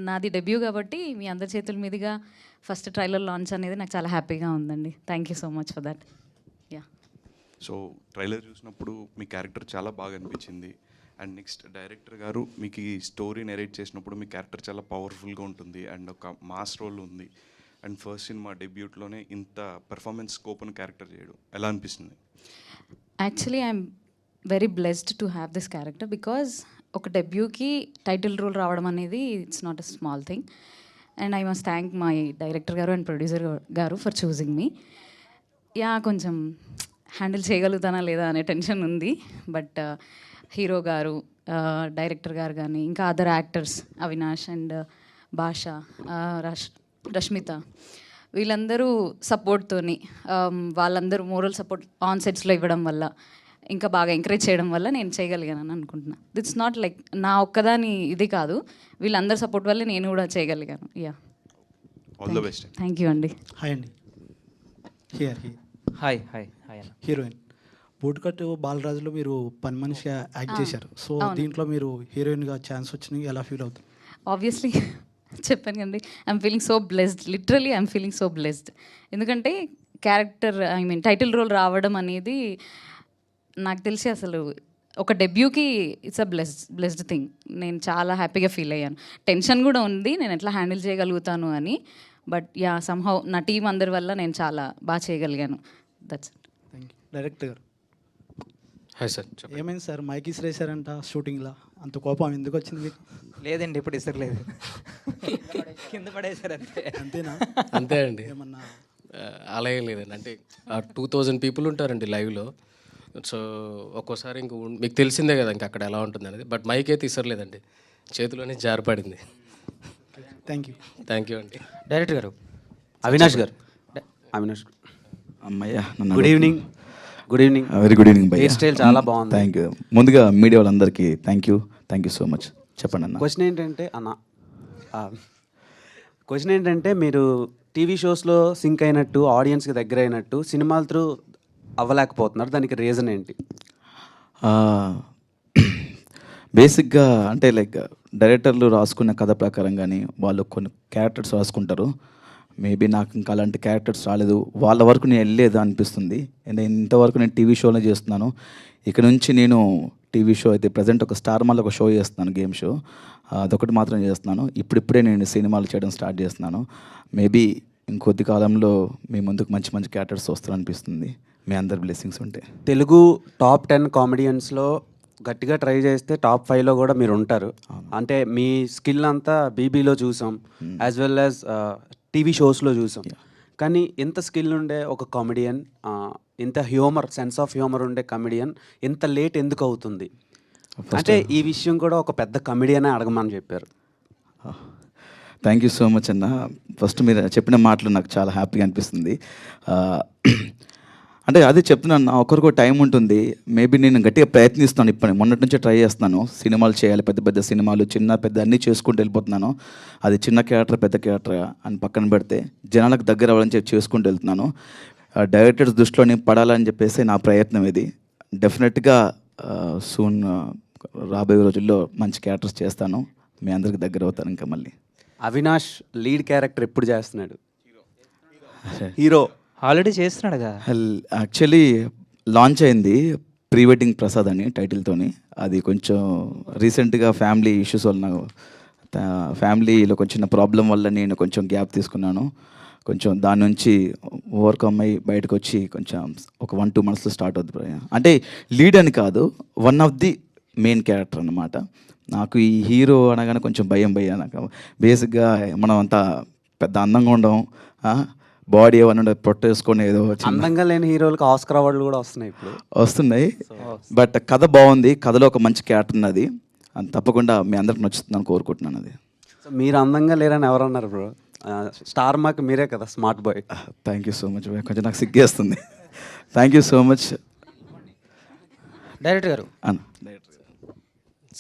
నాది డెబ్యూ కాబట్టి మీ అందరి చేతుల మీదుగా ఫస్ట్ ట్రైలర్ లాంచ్ అనేది నాకు చాలా హ్యాపీగా ఉందండి. Thank you so much for that. Yeah. So trailer చూసినప్పుడు మీ క్యారెక్టర్ చాలా బాగా అనిపించింది. అండ్ నెక్స్ట్ డైరెక్టర్ గారు మీకు ఈ స్టోరీ నెరేట్ చేసినప్పుడు మీ క్యారెక్టర్ చాలా పవర్ఫుల్గా ఉంటుంది అండ్ ఒక మాస్ రోల్ ఉంది. అండ్ ఫస్ట్ సినిమా డెబ్యూట్లోనే ఇంత పెర్ఫార్మెన్స్ స్కోప్ అని క్యారెక్టర్ చేయడం ఎలా అనిపిస్తుంది? Actually I'm very blessed to have this character because ఒక డెబ్యూకి టైటిల్ రోల్ రావడం అనేది it's not a small thing. And I must thank my director గారు అండ్ ప్రొడ్యూసర్ గారు ఫర్ చూసింగ్ మీ. యా, కొంచెం హ్యాండిల్ చేయగలుగుతానా లేదా అనే టెన్షన్ ఉంది. బట్ హీరో గారు, డైరెక్టర్ గారు కానీ ఇంకా అదర్ యాక్టర్స్ అవినాష్ అండ్ భాష, రష్మిత, వీళ్ళందరూ సపోర్ట్తోని వాళ్ళందరూ మోరల్ సపోర్ట్ ఆన్ సెట్స్లో ఇవ్వడం వల్ల ఇంకా బాగా ఎంకరేజ్ చేయడం వల్ల నేను చేయగలిగానని అనుకుంటున్నాను. ఇట్స్ నాట్ లైక్ నా ఒక్కదాని ఇది కాదు, వీళ్ళందరి సపోర్ట్ వల్లే నేను కూడా చేయగలిగాను. Yeah, all the best. Thank you అండి. హాయ్ అండి. హియర్ హాయ్ హాయ్ హాయ్ అన్న. హీరోయిన్ బూట్కట్టు బాలరాజులో మీరు పని మనిషిగా యాక్ట్ చేశారు. సో అవును. దీంట్లో మీరు హీరోయిన్గా ఛాన్స్ వచ్చినాయి, ఎలా ఫీల్ అవుతుంది? ఆబ్వియస్లీ చెప్పాను కండి, I'm feeling so blessed, literally I'm feeling so blessed. ఎందుకంటే క్యారెక్టర్ టైటిల్ రోల్ రావడం అనేది నాకు తెలిసి అసలు ఒక డెబ్యూకి ఇట్స్ అ బ్లెస్డ్ థింగ్. నేను చాలా హ్యాపీగా ఫీల్ అయ్యాను. టెన్షన్ కూడా ఉంది నేను ఎట్లా హ్యాండిల్ చేయగలుగుతాను అని. బట్ యా సమ్హౌ నా టీం అందరి వల్ల నేను చాలా బాగా చేయగలిగాను. That's thank you. డైరెక్టర్ గారు హాయ్ సార్. ఏమైంది సార్, మైక్ ఇసిరేసారంట షూటింగ్లో, అంత కోపం ఎందుకు వచ్చింది మీకు? లేదండి, ఇప్పుడు ఇసరలేదు, కింద పడేసారు అంతే. అంతేనా? అంతే అండి, ఏమన్నా అలా ఏం లేదండి. అంటే 2000 పీపుల్ ఉంటారండి లైవ్లో. సో ఒక్కోసారి ఇంక మీకు తెలిసిందే కదా ఇంకా అక్కడ ఎలా ఉంటుంది అనేది. బట్ మైక్ అయితే ఇసరలేదండి, చేతిలోనే జారిపడింది. Thank you. థ్యాంక్ యూ అండి. డైరెక్టర్ గారు అవినాష్ గారు. అవినాష్ అమ్మయ్య, good evening. Good evening. Very good evening. Hair style చాలా బాగుంది. Thank you. ముందుగా మీడియా వాళ్ళందరికీ థ్యాంక్ యూ సో మచ్. చెప్పండి అన్న. క్వశ్చన్ ఏంటంటే మీరు టీవీ షోస్లో సింక్ అయినట్టు, ఆడియన్స్కి దగ్గర అయినట్టు సినిమాల త్రూ అవ్వలేకపోతున్నారు, దానికి రీజన్ ఏంటి? బేసిక్గా అంటే లైక్ డైరెక్టర్లు రాసుకున్న కథ ప్రకారం కానీ వాళ్ళు కొన్ని క్యారెక్టర్స్ రాసుకుంటారు. మేబీ నాకు ఇంకా అలాంటి క్యారెక్టర్స్ రాలేదు, వాళ్ళ వరకు నేను వెళ్ళలేదు అనిపిస్తుంది. నేను ఇంతవరకు నేను టీవీ షోనే చేస్తున్నాను. ఇక్కడ నుంచి నేను టీవీ షో అయితే ప్రజెంట్ ఒక స్టార్ మాల్ ఒక షో చేస్తున్నాను, గేమ్ షో, అదొకటి మాత్రం చేస్తున్నాను. ఇప్పుడిప్పుడే నేను సినిమాలు చేయడం స్టార్ట్ చేస్తున్నాను. మేబీ ఇంకొద్ది కాలంలో మీ ముందుకు మంచి మంచి క్యారెక్టర్స్ వస్తారనిపిస్తుంది, మీ అందరి బ్లెస్సింగ్స్ ఉంటే. తెలుగు టాప్ 10 కామెడియన్స్లో గట్టిగా ట్రై చేస్తే టాప్ 5లో కూడా మీరు ఉంటారు. అంటే మీ స్కిల్ అంతా బీబీలో చూసాం, యాజ్ వెల్ యాజ్ టీవీ షోస్లో చూసాం. కానీ ఎంత స్కిల్ ఉండే ఒక కామెడియన్, ఇంత హ్యూమర్, సెన్స్ ఆఫ్ హ్యూమర్ ఉండే కామెడియన్ ఇంత లేట్ ఎందుకు అవుతుంది? అంటే ఈ విషయం కూడా ఒక పెద్ద కామెడియనే అడగమని చెప్పారు. థ్యాంక్ యూ సో మచ్ అన్న. ఫస్ట్ మీరు చెప్పిన మాటలు నాకు చాలా హ్యాపీగా అనిపిస్తుంది. అంటే అదే చెప్తున్నాను, ఒకరికి టైం ఉంటుంది. మేబీ నేను గట్టిగా ప్రయత్నిస్తాను, మొన్నటి నుంచే ట్రై చేస్తున్నాను. సినిమాలు చేయాలి, పెద్ద పెద్ద సినిమాలు, చిన్న పెద్ద అన్నీ చేసుకుంటూ వెళ్ళిపోతున్నాను. అది చిన్న క్యారెక్టర్ పెద్ద క్యారెక్టర్ అని పక్కన పెడితే జనాలకు దగ్గర అవ్వాలని చెప్పి చేసుకుంటూ వెళ్తున్నాను. డైరెక్టర్స్ దృష్టిలోనే పడాలని చెప్పేసి నా ప్రయత్నం ఇది. డెఫినెట్గా సూన్ రాబోయే రోజుల్లో మంచి క్యారెక్టర్స్ చేస్తాను, మీ అందరికి దగ్గర అవుతాను. ఇంకా మళ్ళీ అవినాష్ లీడ్ క్యారెక్టర్ ఎప్పుడు చేస్తున్నాడు? హీరో ఆల్రెడీ చేస్తున్నాడుగా. యాక్చువల్లీ లాంచ్ అయింది ప్రీ వెడ్డింగ్ ప్రసాద్ అని టైటిల్తోని. అది కొంచెం రీసెంట్గా ఫ్యామిలీ ఇష్యూస్ వల్ల, ఫ్యామిలీలో కొంచెం ప్రాబ్లం వల్ల నేను కొంచెం గ్యాప్ తీసుకున్నాను. కొంచెం దాని నుంచి ఓవర్కమ్ అయ్యి బయటకు వచ్చి కొంచెం ఒక 1-2 monthsలో స్టార్ట్ అవుతుంది. అంటే లీడ్ అని కాదు, one of the main character అన్నమాట. నాకు ఈ హీరో అనగానే కొంచెం భయం నాకు. బేసిక్గా మనం అంతా పెద్ద అందంగా ఉండడం, బాడీ ఏమన్నా పొట్టేసుకొని ఏదో అందంగా లేని హీరోలకు ఆస్కార్ అవార్డులు కూడా వస్తున్నాయి. బట్ కథ బాగుంది, కథలో ఒక మంచి క్యారెక్టర్ ఉన్నది, అది తప్పకుండా మీ అందరికి నచ్చుతుందని కోరుకుంటున్నాను. అది మీరు అందంగా లేరని ఎవరన్నారు బ్రో? స్టార్ మార్క్ మీరే కదా, smart boy. Thank you so much. కొంచెం నాకు సిగ్గేస్తుంది. Thank you so much. Director గారు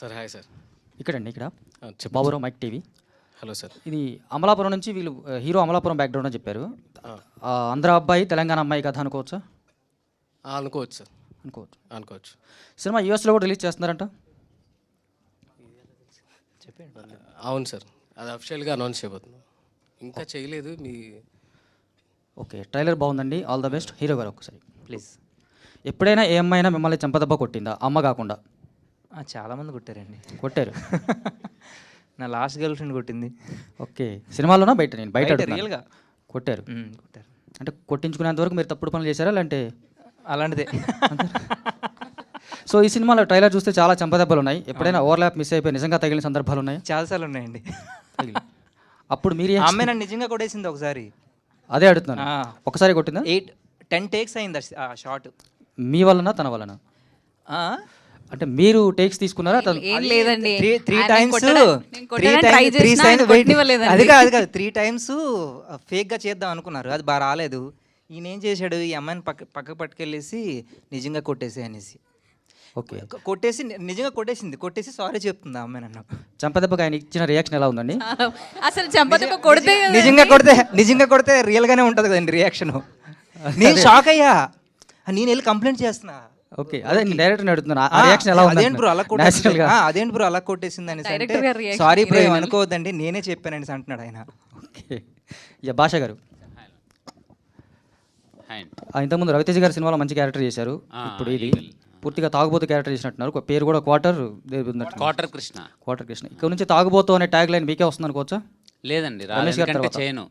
సార్. Hi sir. ఇక్కడండి, ఇక్కడ Baburao mike TV. Hello sir. ఇది అమలాపురం నుంచి వీళ్ళు హీరో అమలాపురం బ్యాక్గ్రౌండ్ అని చెప్పారు. ఆంధ్ర అబ్బాయి తెలంగాణ అమ్మాయి కథ అనుకోవచ్చా? అనుకోవచ్చు సార్, అనుకోవచ్చు. సినిమా యూఎస్లో కూడా రిలీజ్ చేస్తున్నారంట. అవును సార్, అది అఫిషియల్గా అనౌన్స్ చేయబోతున్నాం, ఇంకా చేయలేదు. ఓకే, ట్రైలర్ బాగుందండి, ఆల్ ద బెస్ట్. హీరో గారు ఒకసారి ప్లీజ్. ఎప్పుడైనా ఏ అమ్మాయినా మిమ్మల్ని చెంపదెబ్బ కొట్టిందా, అమ్మ కాకుండా? చాలామంది కొట్టారండి. కొట్టారు. నా లాస్ట్ గర్ల్ ఫ్రెండ్ కొట్టింది. ఓకే, సినిమాలోనా బయట? నేను బయట రియల్గా కొట్టారు. కొట్టారు. అంటే కొట్టించుకునేంత వరకు మీరు తప్పుడు పనులు చేశారా లేదంటే? అలాంటిదే. సో ఈ సినిమాలో ట్రైలర్ చూస్తే చాలా చెంపదెబ్బలు ఉన్నాయి. ఎప్పుడైనా ఓవర్లాప్ మిస్ అయిపోయి నిజంగా తగిలిన సందర్భాలు ఉన్నాయి? చాలాసార్లు ఉన్నాయండి. అప్పుడు మీరు అమ్మాయి నన్ను నిజంగా కొట్టేసింది ఒకసారి. అదే అడుగుతున్నాను, ఒకసారి కొట్టిందా? 8-10 టేక్స్ అయింది ఆ షార్ట్. మీ వలన తన వలన? అంటే మీరు టేక్స్ తీసుకున్నారా? లేదండి, 3 times అది కాదు 3 times ఫేక్గా చేద్దాం అనుకున్నారు, అది బాగా రాలేదు. ఈయన ఏం చేశాడు, ఈ అమ్మాయిని పక్కకు పట్టుకెళ్ళేసి నిజంగా కొట్టేసి అనేసి. ఓకే, కొట్టేసి నిజంగా కొట్టేసి సారీ చెప్తుంది ఆ అమ్మాయి నన్ను. చంపదెబ్బకి ఆయన ఇచ్చిన రియాక్షన్ ఎలా ఉందండి? అసలు చంపదెబ్బ కొడితే నిజంగా కొడితే రియల్గానే ఉంటుంది కదండి రియాక్షన్. నేను షాక్ అయ్యా, నేను వెళ్ళి కంప్లైంట్ చేస్తున్నా. ఓకే, అదే నేను డైరెక్టర్ని అడుగుతున్నాను, ఆ రియాక్షన్ ఎలా ఉంది? అదేంటి బ్రో అలా కొట్టేసింది, అదేంటి బ్రో అలా కొట్టేసింది అని Director గారి reaction సారీ బ్రో మీరే అనుకోవద్దండి నేనే చెప్పానండి అంటున్నాడు ఆయన. ఓకే, యా భాష గారు, ఇంతకుముందు రవితేజ గారి సినిమాలో మంచి క్యారెక్టర్ చేశారు, ఇప్పుడు ఇది పూర్తిగా తాగుబోతు క్యారెక్టర్ చేసినట్టున్నారు. ఒక పేరు కూడా క్వార్టర్ కృష్ణ. క్వార్టర్ కృష్ణ. ఇక్కడ నుంచి తాగుబోతు అనే ట్యాగ్ లైన్ మీకే వస్తుంది అనుకోవచ్చా? లేదండి, రమేష్ గారి ఎందుకంటే తర్వాత. చేయను.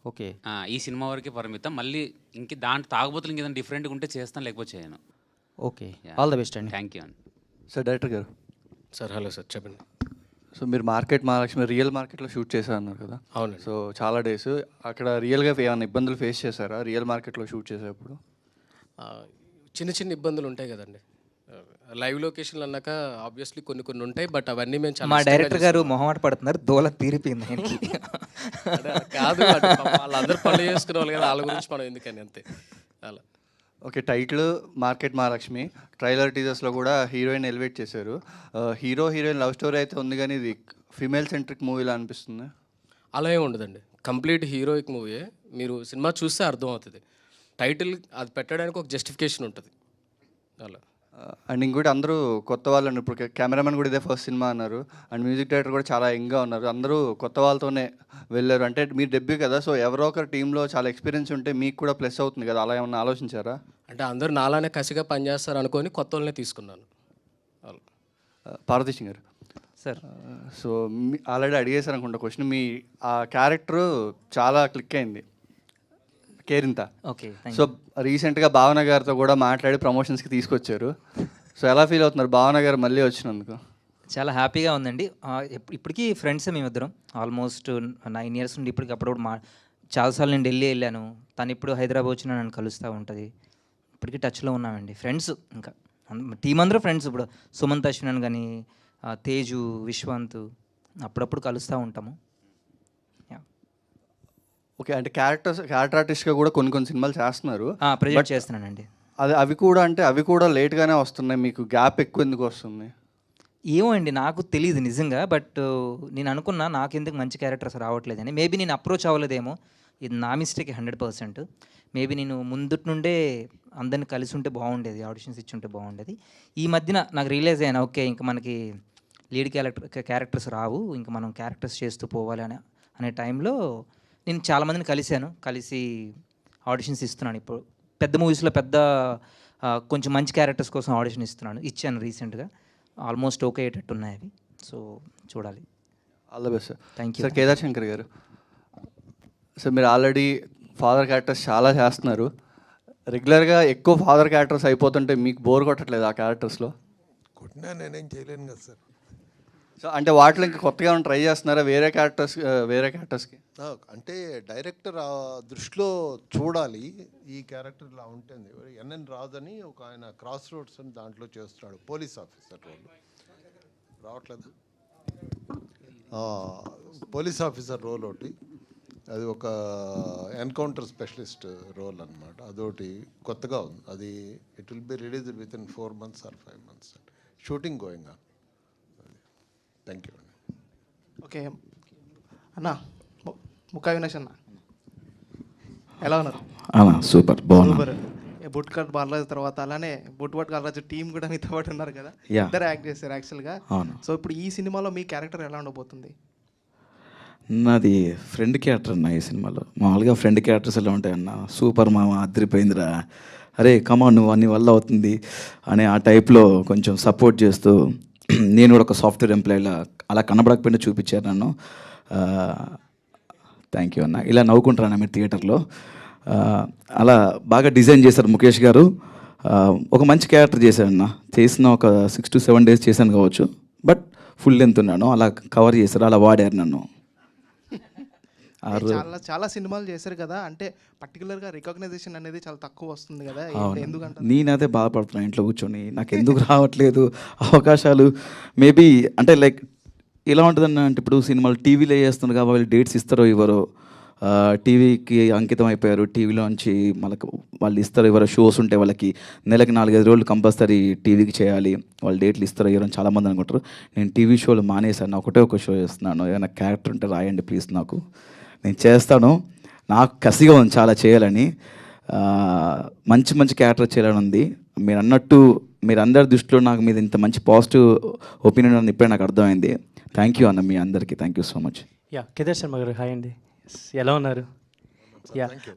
ఓకే, ఈ సినిమా వరకే పరిమితం. మళ్ళీ ఇంక దాంట్లో తాగుబోతులు ఇంకేదైనా డిఫరెంట్గా ఉంటే చేస్తాను, లేకపోతే చేయను. ఓకే, ఆల్ ద బెస్ట్ అండి. థ్యాంక్ యూ అండి. సార్ డైరెక్టర్ గారు. సార్ హలో సార్, చెప్పండి. సో మీరు మార్కెట్ మహాలక్ష్మి రియల్ మార్కెట్లో షూట్ చేశారు అన్నారు కదా? అవునండి. సో చాలా డేస్ అక్కడ రియల్గా ఏమైనా ఇబ్బందులు ఫేస్ చేశారా రియల్ మార్కెట్లో షూట్ చేసేటప్పుడు? చిన్న చిన్న ఇబ్బందులు ఉంటాయి కదండి, లైవ్ లొకేషన్లు అన్నాక ఆబ్వియస్లీ కొన్ని ఉంటాయి, బట్ అవన్నీ మేము చాలా మా డైరెక్టర్ గారు మొహమాట పడుతున్నారు, దోల తీరిపోయింది ఆయనకి. కాదు, వాళ్ళందరూ పనులు చేసుకునే వాళ్ళు కదా, వాళ్ళ గురించి మనం ఎందుకని, అంతే అలా. Okay, title market Mahalakshmi, trailer టీజర్స్లో కూడా హీరోయిన్ ఎలివేట్ చేశారు. హీరోయిన్ లవ్ స్టోరీ అయితే ఉంది, కానీ ఇది ఫీమేల్ సెంట్రిక్ మూవీలా అనిపిస్తుంది. అలా ఏమి ఉండదండి, కంప్లీట్ హీరోయిక్ మూవీయే. మీరు సినిమా చూస్తే అర్థం అవుతుంది. టైటిల్ అది పెట్టడానికి ఒక జస్టిఫికేషన్ ఉంటుంది అలా. అండ్ ఇంకోటి అందరూ కొత్త వాళ్ళు, ఇప్పుడు కెమెరామెన్ కూడా ఇదే ఫస్ట్ సినిమా అన్నారు, అండ్ మ్యూజిక్ డైరెక్టర్ కూడా చాలా యంగ్గా ఉన్నారు, అందరూ కొత్త వాళ్ళతోనే వెళ్ళారు. అంటే మీరు డెబ్యూ కదా, సో ఎవరో ఒకరు టీంలో చాలా ఎక్స్పీరియన్స్ ఉంటే మీకు కూడా ప్లస్ అవుతుంది కదా, అలా ఏమన్నా ఆలోచించారా? అంటే అందరూ నాలానే కసిగా పనిచేస్తారు అనుకొని కొత్త వాళ్ళనే తీసుకున్నాను. పార్వతీ సింగ్ గారు సార్, సో ఆల్రెడీ అడిగేశారు అనుకుంటా క్వశ్చన్. మీ ఆ క్యారెక్టరు చాలా క్లిక్ అయింది, కేరింత. ఓకే, సో రీసెంట్గా భావన గారితో కూడా మాట్లాడి ప్రమోషన్స్కి తీసుకొచ్చారు. సో ఎలా ఫీల్ అవుతున్నారు భావన గారు మళ్ళీ వచ్చినందుకు? చాలా హ్యాపీగా ఉందండి. ఇప్పటికీ ఫ్రెండ్స్ మేమిద్దరం ఆల్మోస్ట్ 9 years నుండి ఇప్పటికి అప్పుడప్పుడు చాలాసార్లు నేను ఢిల్లీ వెళ్ళాను, తను ఇప్పుడు హైదరాబాద్ వచ్చినా నన్ను కలుస్తూ ఉంటుంది. ఇప్పటికీ టచ్లో ఉన్నామండి, ఫ్రెండ్స్. ఇంకా టీం అందరూ ఫ్రెండ్స్. ఇప్పుడు సుమంత్ అశ్వినన్ కానీ, తేజు, విశ్వంత్ అప్పుడప్పుడు కలుస్తూ ఉంటాము. ఓకే, అంటే క్యారెక్టర్ ఆర్టిస్ట్గా కూడా కొన్ని సినిమాలు చేస్తున్నారు, ప్రజెంట్ చేస్తున్నానండి. అవి కూడా లేట్గానే వస్తున్నాయి, మీకు గ్యాప్ ఎక్కువ ఎందుకు వస్తుంది? ఏమో అండి, నాకు తెలియదు నిజంగా. బట్ నేను అనుకున్నా నాకెందుకు మంచి క్యారెక్టర్స్ రావట్లేదని. మేబీ నేను అప్రోచ్ అవ్వలేదేమో, ఇది నా మిస్టేక్ 100%. మేబీ నేను ముందుటి నుండే అందరిని కలిసి ఉంటే బాగుండేది, ఆడిషన్స్ ఇచ్చి ఉంటే బాగుండేది. ఈ మధ్యన నాకు రియలైజ్ అయ్యాను, ఓకే ఇంకా మనకి లీడ్ క్యారెక్టర్స్ రావు, ఇంకా మనం క్యారెక్టర్స్ చేస్తూ పోవాలి అనే టైంలో నేను చాలామందిని కలిసి ఆడిషన్స్ ఇస్తున్నాను. ఇప్పుడు పెద్ద మూవీస్లో కొంచెం మంచి క్యారెక్టర్స్ కోసం ఆడిషన్ ఇచ్చాను రీసెంట్గా. ఆల్మోస్ట్ ఓకే అయ్యేటట్టు ఉన్నాయి అవి. సో చూడాలి. All the best sir. Thank you. Sir Kedar Shankar గారు, సార్ మీరు ఆల్రెడీ ఫాదర్ క్యారెక్టర్స్ చాలా చేస్తున్నారు, రెగ్యులర్గా ఎక్కువ ఫాదర్ క్యారెక్టర్స్ అయిపోతుంటే మీకు బోర్ కొట్టట్లేదు ఆ క్యారెక్టర్స్లో? కొట్టినా నేనేం చేయలేను కదా సార్. సో అంటే వాటిలో ఇంకా కొత్తగా ట్రై చేస్తున్నారా వేరే క్యారెక్టర్స్కి? అంటే డైరెక్టర్ ఆ దృష్టిలో చూడాలి, ఈ క్యారెక్టర్ ఇలా ఉంటుంది. ఎన్ఎన్ రాజు అని ఒక ఆయన క్రాస్ రోడ్స్ అని దాంట్లో చేస్తున్నాడు, పోలీస్ ఆఫీసర్ రోల్. రావట్లేదు, పోలీస్ ఆఫీసర్ రోల్ ఒకటి, అది ఒక ఎన్కౌంటర్ స్పెషలిస్ట్ రోల్ అనమాట. అదొకటి కొత్తగా ఉంది, అది it will be released with in 4 months or 5 months. Shooting going on. Thank you. Okay అన్న, ముక్కా వినాష్ అన్న ఎలా ఉన్నారు? సూపర్, బాగున్నా. బుట్ కట్ బాలరాజు తర్వాత అలానే బుట్ బాలరాజు టీం కూడా మీతో పాటు ఉన్నారు కదా, ఇద్దరు యాక్ట్ చేశారు యాక్చువల్గా. సో ఇప్పుడు ఈ సినిమాలో మీ క్యారెక్టర్ ఎలా ఉండబోతుంది? నాది ఫ్రెండ్ క్యారెక్టర్ అన్న ఈ సినిమాలో. మామూలుగా ఫ్రెండ్ క్యారెక్టర్స్ ఎలా ఉంటాయన్న, సూపర్ మామ అదిరిపోయిందిరా, అరే కమా నువ్వు అన్ని వల్ల అవుతుంది అనే ఆ టైప్లో కొంచెం సపోర్ట్ చేస్తూ, నేను కూడా ఒక సాఫ్ట్వేర్ ఎంప్లాయీలా అలా కనబడకపోయినా చూపించారు నన్ను. థ్యాంక్ యూ అన్న. ఇలా నవ్వుకుంటారన్న మీరు థియేటర్లో, అలా బాగా డిజైన్ చేశారు ముఖేష్ గారు. ఒక మంచి క్యారెక్టర్ చేశారన్న, చేసిన ఒక 6 to 7 days చేశాను కావచ్చు, బట్ ఫుల్ లెంత్ ఉన్నాను, అలా కవర్ చేశారు, అలా వాడారు నన్ను. చాలా సినిమాలు చేశారు కదా, అంటే పర్టికులర్గా రికగ్నైజేషన్ అనేది చాలా తక్కువ వస్తుంది కదా, ఎందుకంటే నేనైతే బాధపడుతున్నాను ఇంట్లో కూర్చొని, నాకు ఎందుకు రావట్లేదు అవకాశాలు. మేబీ అంటే లైక్ ఎలా ఉంటుందన్న అంటే, ఇప్పుడు సినిమాలు టీవీలో వేస్తున్నారు కాబట్టి వాళ్ళు డేట్స్ ఇస్తారో ఇవ్వరో, టీవీకి అంకితం అయిపోయారు, టీవీలోంచి మనకు వాళ్ళు ఇస్తారో ఇవ్వరో, షోస్ ఉంటే వాళ్ళకి నెలకి 4-5 రోజులు కంపల్సరీ టీవీకి చేయాలి, వాళ్ళు డేట్లు ఇస్తారో ఇవ్వరో అని చాలామంది అనుకుంటారు. నేను టీవీ షోలు మానేశాను, ఒక షో చేస్తున్నాను. ఏమైనా క్యారెక్టర్ ఉంటే రాయండి ప్లీజ్, నాకు నేను చేస్తాను, నాకు కసిగా ఉంది చాలా చేయాలని. మంచి మంచి క్యారెక్టర్ చేయాలని ఉంది. మీరు అన్నట్టు మీరు అందరి దృష్టిలో నాకు మీద ఇంత మంచి పాజిటివ్ ఒపీనియన్ అని ఇప్పుడే నాకు అర్థమైంది. థ్యాంక్ యూ అన్న మీ అందరికీ, thank you so much. Kedar Sharma గారు హాయ్ అండి, ఎలా ఉన్నారు?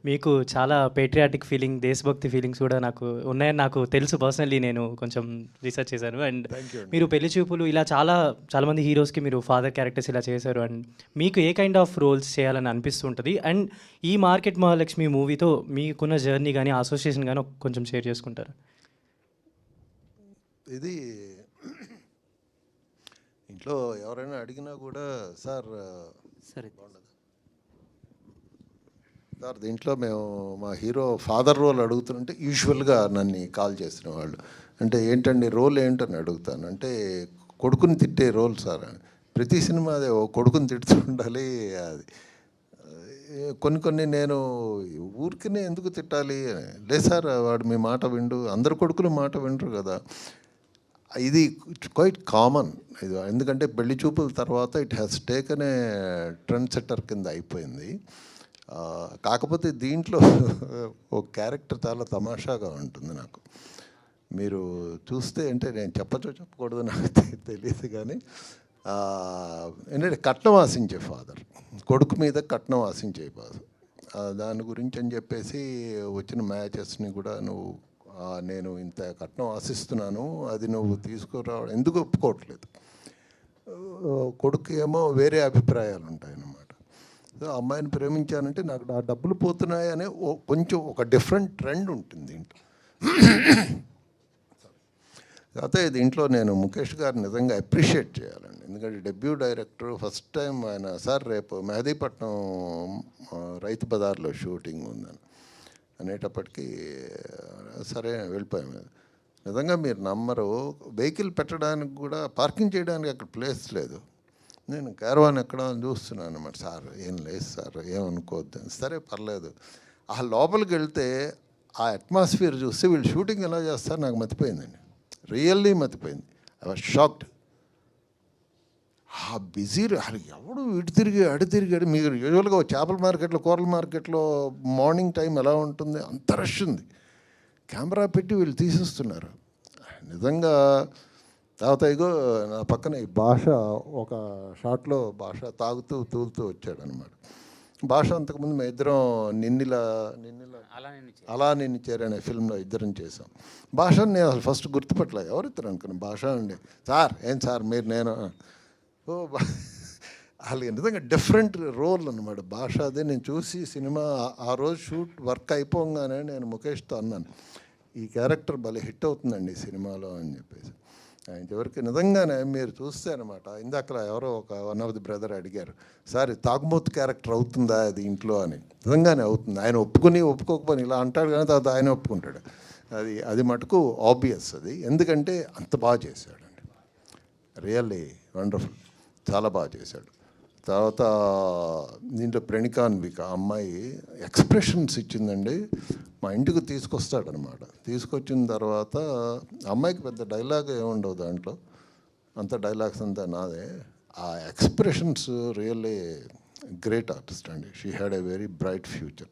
మీకు చాలా పేట్రియాటిక్ ఫీలింగ్, దేశభక్తి ఫీలింగ్స్ కూడా నాకు ఉన్నాయని నాకు తెలుసు. పర్సనల్లీ నేను కొంచెం రీసెర్చ్ చేశాను. అండ్ మీరు పెళ్లి చూపులు ఇలా చాలామంది హీరోస్కి మీరు ఫాదర్ క్యారెక్టర్స్ ఇలా చేశారు. అండ్ మీకు ఏ కైండ్ ఆఫ్ రోల్స్ చేయాలని అనిపిస్తుంటుంది? అండ్ ఈ మార్కెట్ మహాలక్ష్మి మూవీతో మీకున్న జర్నీ కానీ అసోసియేషన్ కానీ కొంచెం షేర్ చేసుకుంటారు? ఇది ఇంట్లో ఎవరైనా అడిగినా కూడా సార్ సార్ దీంట్లో మేము మా హీరో ఫాదర్ రోల్ అడుగుతుంటే యూజువల్గా నన్ను కాల్ చేసిన వాళ్ళు అంటే ఏంటండి రోల్ ఏంటని అడుగుతాను. అంటే కొడుకుని తిట్టే రోల్ సార్. ప్రతి సినిమా అదే కొడుకుని తిడుతూ ఉండాలి. అది కొన్ని నేను ఊరికినే ఎందుకు తిట్టాలి? లేదు సార్ వాడు మీ మాట విండు, అందరు కొడుకులు మాట వింటారు కదా. ఇది క్వైట్ కామన్ ఇది, ఎందుకంటే పెళ్లి చూపుల తర్వాత it has taken A trend setter కింద అయిపోయింది. కాకపోతే దీంట్లో ఒక క్యారెక్టర్ చాలా తమాషాగా ఉంటుంది నాకు. మీరు చూస్తే అంటే నేను చెప్పకూడదు నాకు తెలియదు కానీ ఏంటంటే కట్నం ఆశించే ఫాదర్, కొడుకు మీద కట్నం ఆశించే ఫాదర్. దాని గురించి అని చెప్పేసి వచ్చిన మ్యాచెస్ని కూడా నువ్వు నేను ఇంత కట్నం ఆశిస్తున్నాను అది నువ్వు తీసుకురావడం ఎందుకు ఒప్పుకోవట్లేదు. కొడుకు ఏమో వేరే అభిప్రాయాలు ఉంటాయన్నమాట. అమ్మాయిని ప్రేమించానంటే నాకు ఆ డబ్బులు పోతున్నాయి అనే కొంచెం ఒక డిఫరెంట్ ట్రెండ్ ఉంటుంది దీంట్లో. అయితే దీంట్లో నేను ముఖేష్ గారిని నిజంగా అప్రిషియేట్ చేయాలండి. ఎందుకంటే డెబ్యూ డైరెక్టర్ ఫస్ట్ టైం ఆయన సార్ రేపు మెహదీపట్నం రైతు బజార్లో షూటింగ్ ఉందని అనేటప్పటికీ సరే వెళ్ళిపోయాము. నిజంగా మీరు నమ్మరు, వెహికల్ పెట్టడానికి కూడా పార్కింగ్ చేయడానికి అక్కడ ప్లేస్ లేదు. నేను క్యారవాన్ ఎక్కడ చూస్తున్నాను అన్నమాట. సార్ ఏం లేదు సార్ ఏమనుకోవద్దు, సరే పర్లేదు. ఆ లోపలికి వెళ్తే ఆ అట్మాస్ఫియర్ చూస్తే వీళ్ళు షూటింగ్ ఎలా చేస్తారు నాకు మతిపోయిందండి, రియల్లీ మతిపోయింది. I was shocked. ఆ బిజీ అసలు ఎవడు ఇటు తిరిగి అటు తిరిగాడు. మీరు యూజువల్గా చేపల మార్కెట్లో కూరల మార్కెట్లో మార్నింగ్ టైం ఎలా ఉంటుంది అంత రష్ ఉంది. కెమెరా పెట్టి వీళ్ళు తీసేస్తున్నారు నిజంగా. తర్వాత ఇగో నా పక్కన ఈ భాష ఒక షాట్లో భాష తాగుతూ తూలుతూ వచ్చాడనమాట. భాష అంతకుముందు మేము ఇద్దరం నిన్నిల అలా నిన్ను చేరనే ఫిల్మ్లో ఇద్దరం చేసాం. భాషను నేను అసలు ఫస్ట్ గుర్తుపట్టలే, ఎవరిద్దరు అనుకున్నాను భాష అండి. సార్ ఏం సార్ మీరు నేను అలాగే నిజంగా డిఫరెంట్ రోల్ అనమాట భాష. అదే నేను చూసి సినిమా ఆ రోజు షూట్ వర్క్ అయిపోగానే నేను ముఖేష్తో అన్నాను ఈ క్యారెక్టర్ భలే హిట్ అవుతుందండి ఈ సినిమాలో అని చెప్పేసి. ఇంతవరకు నిజంగానే మీరు చూస్తే అనమాట. ఇందాక ఎవరో ఒక వన్ ఆఫ్ ది బ్రదర్ అడిగారు సార్ తాగుమూత్ క్యారెక్టర్ అవుతుందా అది ఇంట్లో అని. నిజంగానే అవుతుంది. ఆయన ఒప్పుకోకపోని ఇలా అంటాడు కానీ తర్వాత ఆయన ఒప్పుకుంటాడు. అది మటుకు ఆబ్వియస్ అది, ఎందుకంటే అంత బాగా చేశాడండి. రియల్లీ వండర్ఫుల్, చాలా బాగా చేశాడు. తర్వాత దీంట్లో ప్రణికాన్విక అమ్మాయి ఎక్స్ప్రెషన్స్ ఇచ్చిందండి. మా ఇంటికి తీసుకొస్తాడనమాట. తీసుకొచ్చిన తర్వాత అమ్మాయికి పెద్ద డైలాగ్ ఏముండవు దాంట్లో, అంత డైలాగ్స్ అంతా నాదే. ఆ ఎక్స్ప్రెషన్స్ రియల్లీ గ్రేట్ ఆర్టిస్ట్ అండి. She had a very bright future.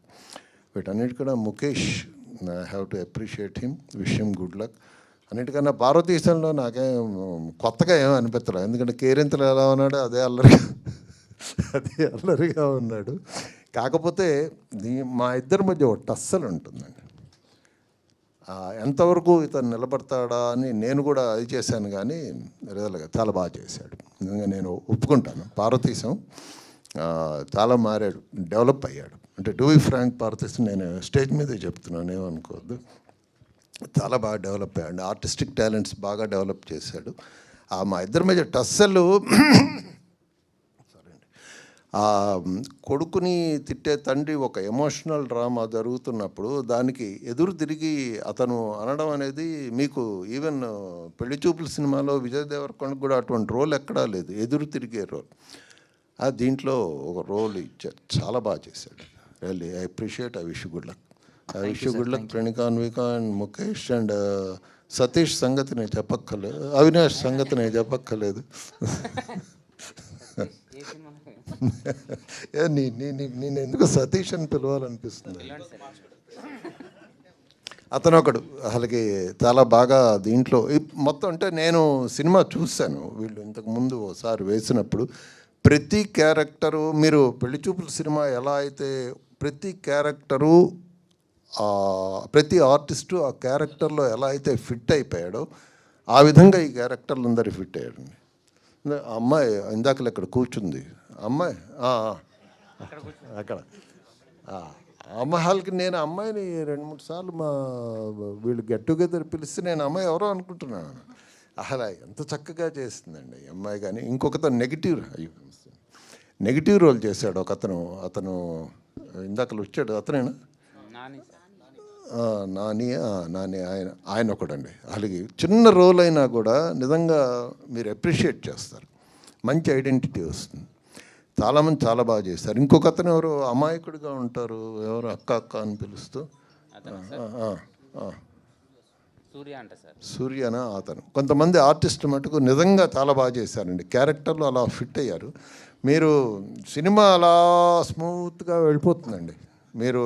వీటన్నిటికన్నా Mukesh I have to appreciate him, wish him good luck. అన్నిటికన్నా భారతదేశంలో నాకేం కొత్తగా ఏమీ అనిపించలేదు, ఎందుకంటే కేరింతలు ఎలా ఉన్నాడో అదే అల్లరిగా ఉన్నాడు. కాకపోతే మా ఇద్దరి మధ్య ఒక టస్సలు ఉంటుందండి. ఎంతవరకు ఇతను నిలబడతాడా అని నేను కూడా అది చేశాను, కానీ రియల్గా చాలా బాగా చేశాడు. నిజంగా నేను ఒప్పుకుంటాను. పార్వతీశం చాలా మారాడు, డెవలప్ అయ్యాడు. అంటే టు బి ఫ్రాంక్ పార్వతీశం నేను స్టేజ్ మీదే చెప్తున్నాను, ఏమనుకోవద్దు. చాలా బాగా డెవలప్ అయ్యాడు. ఆర్టిస్టిక్ టాలెంట్స్ బాగా డెవలప్ చేశాడు. మా ఇద్దరి మధ్య టస్సలు కొడుకుని తిట్టే తండ్రి ఒక ఎమోషనల్ డ్రామా జరుగుతున్నప్పుడు దానికి ఎదురు తిరిగి అతను అనడం అనేది మీకు ఈవెన్ పెళ్లి చూపుల సినిమాలో విజయ్ దేవరకొండకు కూడా అటువంటి రోల్ ఎక్కడా లేదు, ఎదురు తిరిగే రోల్. దీంట్లో ఒక రోల్ ఇచ్చారు, చాలా బాగా చేశాడు. Really I appreciate. I wish good luck. I wish good luck ప్రణికాన్విక and Mukesh and Satish సంగతి నేను చెప్పక్కర్లేదు, అవినాష్ సంగతి నేను చెప్పక్కర్లేదు. నేను ఎందుకు సతీష్ అని పిలవాలనిపిస్తుంది. అతను ఒకడు అసలుకి చాలా బాగా దీంట్లో మొత్తం అంటే నేను సినిమా చూశాను వీళ్ళు ఇంతకు ముందు ఒకసారి వేసినప్పుడు ప్రతి క్యారెక్టరు మీరు పెళ్లి చూపుల సినిమా ఎలా అయితే ప్రతి క్యారెక్టరు ప్రతి ఆర్టిస్టు ఆ క్యారెక్టర్లో ఎలా అయితే ఫిట్ అయిపోయాడో ఆ విధంగా ఈ క్యారెక్టర్లు అందరూ ఫిట్ అయ్యాడండి. అమ్మాయి ఇందాకలు ఇక్కడ కూర్చుంది అమ్మాయి అక్కడ అమ్మాయిలకి నేను అమ్మాయిని 2-3 సార్లు మా వీళ్ళు గెట్ టుగెదర్ పిలిస్తే నేను అమ్మాయి ఎవరో అనుకుంటున్నాను. అలా ఎంత చక్కగా చేస్తుందండి ఈ అమ్మాయి. కానీ ఇంకొకతను నెగిటివ్ రోల్ చేశాడు ఒకతను. అతను ఇందాకలు వచ్చాడు అతనేనా నాని ఆయన ఒకడండి. అలాగే చిన్న రోల్ అయినా కూడా నిజంగా మీరు అప్రిషియేట్ చేస్తారు, మంచి ఐడెంటిటీ వస్తుంది. చాలామంది చాలా బాగా చేస్తారు. ఇంకొక అతను ఎవరు అమాయకుడిగా ఉంటారు, ఎవరు అక్క అక్క అని పిలుస్తూ సూర్యనా అతను. కొంతమంది ఆర్టిస్ట్ మటుకు నిజంగా చాలా బాగా చేశారండి, క్యారెక్టర్లు అలా ఫిట్ అయ్యారు. మీరు సినిమా అలా స్మూత్గా వెళ్ళిపోతుందండి. మీరు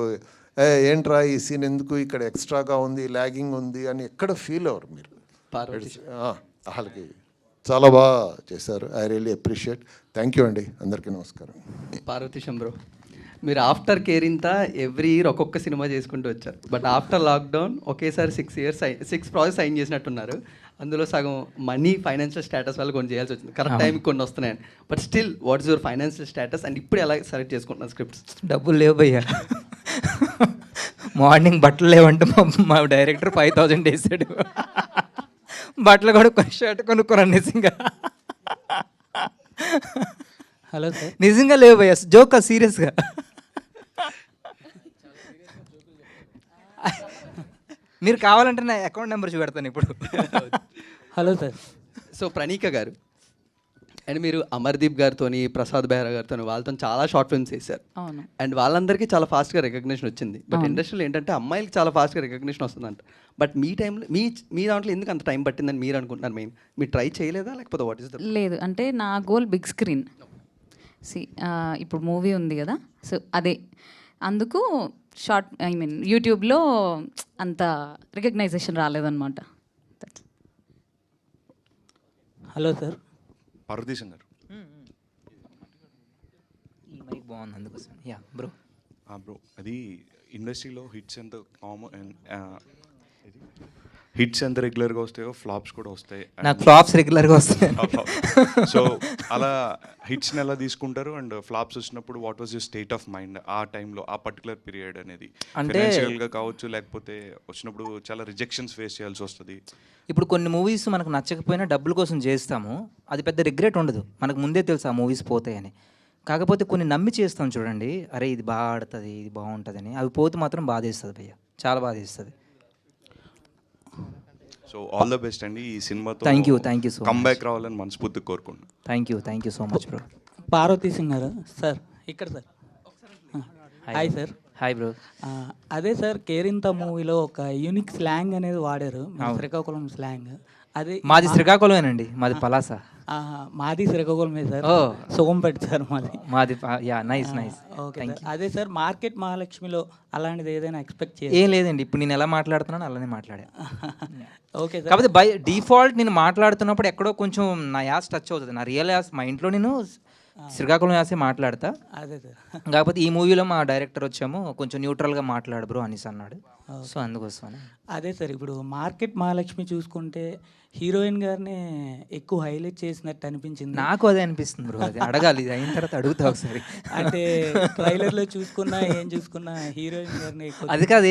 ఏంట్రా ఈ సీన్ ఎందుకు ఇక్కడ ఎక్స్ట్రాగా ఉంది, లాగింగ్ ఉంది అని ఎక్కడ ఫీల్ అవ్వరు మీరు. వాళ్ళకి చాలా బాగా చేశారు. I really appreciate. Thank you అండి. అందరికీ నమస్కారం. పార్వతీశం బ్రో, మీరు ఆఫ్టర్ కేరింత ఎవ్రీ ఇయర్ ఒక్కొక్క సినిమా చేసుకుంటూ వచ్చారు. బట్ ఆఫ్టర్ లాక్డౌన్ ఒకేసారి 6 ప్రాజెక్ట్స్ సైన్ చేసినట్టున్నారు. అందులో సగం మనీ ఫైనాన్షియల్ స్టేటస్ వల్ల కొన్ని చేయాల్సి వచ్చింది, కరెక్ట్ టైంకి కొన్ని వస్తున్నాయని. But still what is your financial status and ఇప్పుడు ఎలా సెలెక్ట్ చేసుకుంటున్నారు స్క్రిప్ట్స్? డబ్బులు లేవు భయ్యా. మార్నింగ్ బట్టలు లేవంటే మా డైరెక్టర్ 5,000 వేసాడు. బట్టలు కూడా షర్ట్ కొనుక్కున్నాను నిజంగా. హలో సార్, నిజంగా లేవు భయ్యా, జోక్ సీరియస్గా. మీరు కావాలంటే నా అకౌంట్ నెంబర్ చూపెడతాను ఇప్పుడు. Hello sir. సో ప్రణీక గారు అండ్ మీరు అమర్దీప్ గారితో, ప్రసాద్ బెహ్రా గారితో వాళ్ళతో చాలా షార్ట్ ఫిల్మ్స్ చేశారు. అవును. అండ్ వాళ్ళందరికీ చాలా ఫాస్ట్గా రికగ్నిషన్ వచ్చింది. బట్ ఇండస్ట్రీలో ఏంటంటే అమ్మాయిలకి చాలా ఫాస్ట్గా రికగ్నిషన్ వస్తుందంట. బట్ మీ టైంలో మీ దాంట్లో ఎందుకు అంత టైం పట్టిందని మీరు అనుకుంటున్నారు? మెయిన్ మీరు ట్రై చేయలేదా లేకపోతే వాట్ ఇస్ ద? లేదు, అంటే నా గోల్ బిగ్ స్క్రీన్. ఇప్పుడు మూవీ ఉంది కదా, సో అదే అందుకు యూట్యూబ్లో అంత రికగ్నైజేషన్ రాలేదన్నమాట. Hello sir. పార్వతీశం గారు, ఈ మైక్ బాగుంది అందుకోసం. Yeah bro. బ్రో, అది ఇండస్ట్రీలో హిట్స్ ఎంత కామన్, హిట్స్ ఎంత రెగ్యులర్గా వస్తాయో ఫ్లాప్స్ కూడా వస్తాయి. నాకు ఫ్లాప్స్ రెగ్యులర్గా వస్తాయి. సో అలా హిట్స్ని ఎలా తీసుకుంటారు అండ్ ఫ్లాప్స్ వచ్చినప్పుడు what was your state of mind ఆ టైంలో, ఆ పర్టికులర్ పీరియడ్ అనేది? ఫైనాన్షియల్గా కావచ్చు, లేకపోతే వచ్చినప్పుడు చాలా రిజెక్షన్స్ ఫేస్ చేయాల్సి వస్తుంది. ఇప్పుడు కొన్ని మూవీస్ మనకు నచ్చకపోయినా డబ్బుల కోసం చేస్తాము, అది పెద్ద రిగ్రెట్ ఉండదు, మనకు ముందే తెలుసు ఆ మూవీస్ పోతాయని. కాకపోతే కొన్ని నమ్మి చేస్తాం చూడండి, అరే ఇది బాగా ఆడుతుంది, ఇది బాగుంటుందని, అవి పోతే మాత్రం బాధేస్తుంది భయ్య, చాలా బాధేస్తుంది. సో ఆల్ ద బెస్ట్ అండి ఈ సినిమాతో. Thank you so much. Comeback రావాలని మనస్ఫూర్తిగా కోరుకుంటున్నాను. Thank you so much bro. Parvateesam garu sir, ఇక్కడ sir. Hi sir. Hi bro. అదే సార్, కేరింత మూవీలో ఒక యూనిక్ స్లాంగ్ అనేది వాడారు, శ్రీకాకుళం స్లాంగ్. అది మాది శ్రీకాకుళమేనండి, మాది పలాస. మాది శ్రీకాకుళమే సార్, సోమంపేట సార్ మాది. Yeah nice. Okay sir. అదే సార్, మార్కెట్ మహాలక్ష్మిలో అలాంటిది ఏదైనా ఎక్స్పెక్ట్ చేయాలి? ఏం లేదండి, ఇప్పుడు నేను ఎలా మాట్లాడుతున్నాను అలానే మాట్లాడా. Okay sir. కాకపోతే బై డిఫాల్ట్ నేను మాట్లాడుతున్నప్పుడు ఎక్కడో కొంచెం నా యాస్ టచ్ అవుతుంది. నా రియల్ యాస్ మా ఇంట్లో నేను శ్రీకాకుళం యాసే మాట్లాడతా. అదే సార్. కాకపోతే ఈ మూవీలో మా డైరెక్టర్ వచ్చాము కొంచెం న్యూట్రల్గా మాట్లాడు బ్రో అనేసి అన్నాడు, సో అందుకోసమని. అదే సార్, ఇప్పుడు మార్కెట్ మహాలక్ష్మి చూసుకుంటే హీరోయిన్ గారిని ఎక్కువ హైలైట్ చేసినట్టు అనిపించింది. నాకు అదే అనిపిస్తుంది బ్రో, అది అడగాలి, ఇది అయిన తర్వాత అడుగుతా ఒకసారి. అంటే ట్రైలర్లో చూసుకున్నా ఏం చూసుకున్నా హీరోయిన్ గారిని అది కాదు,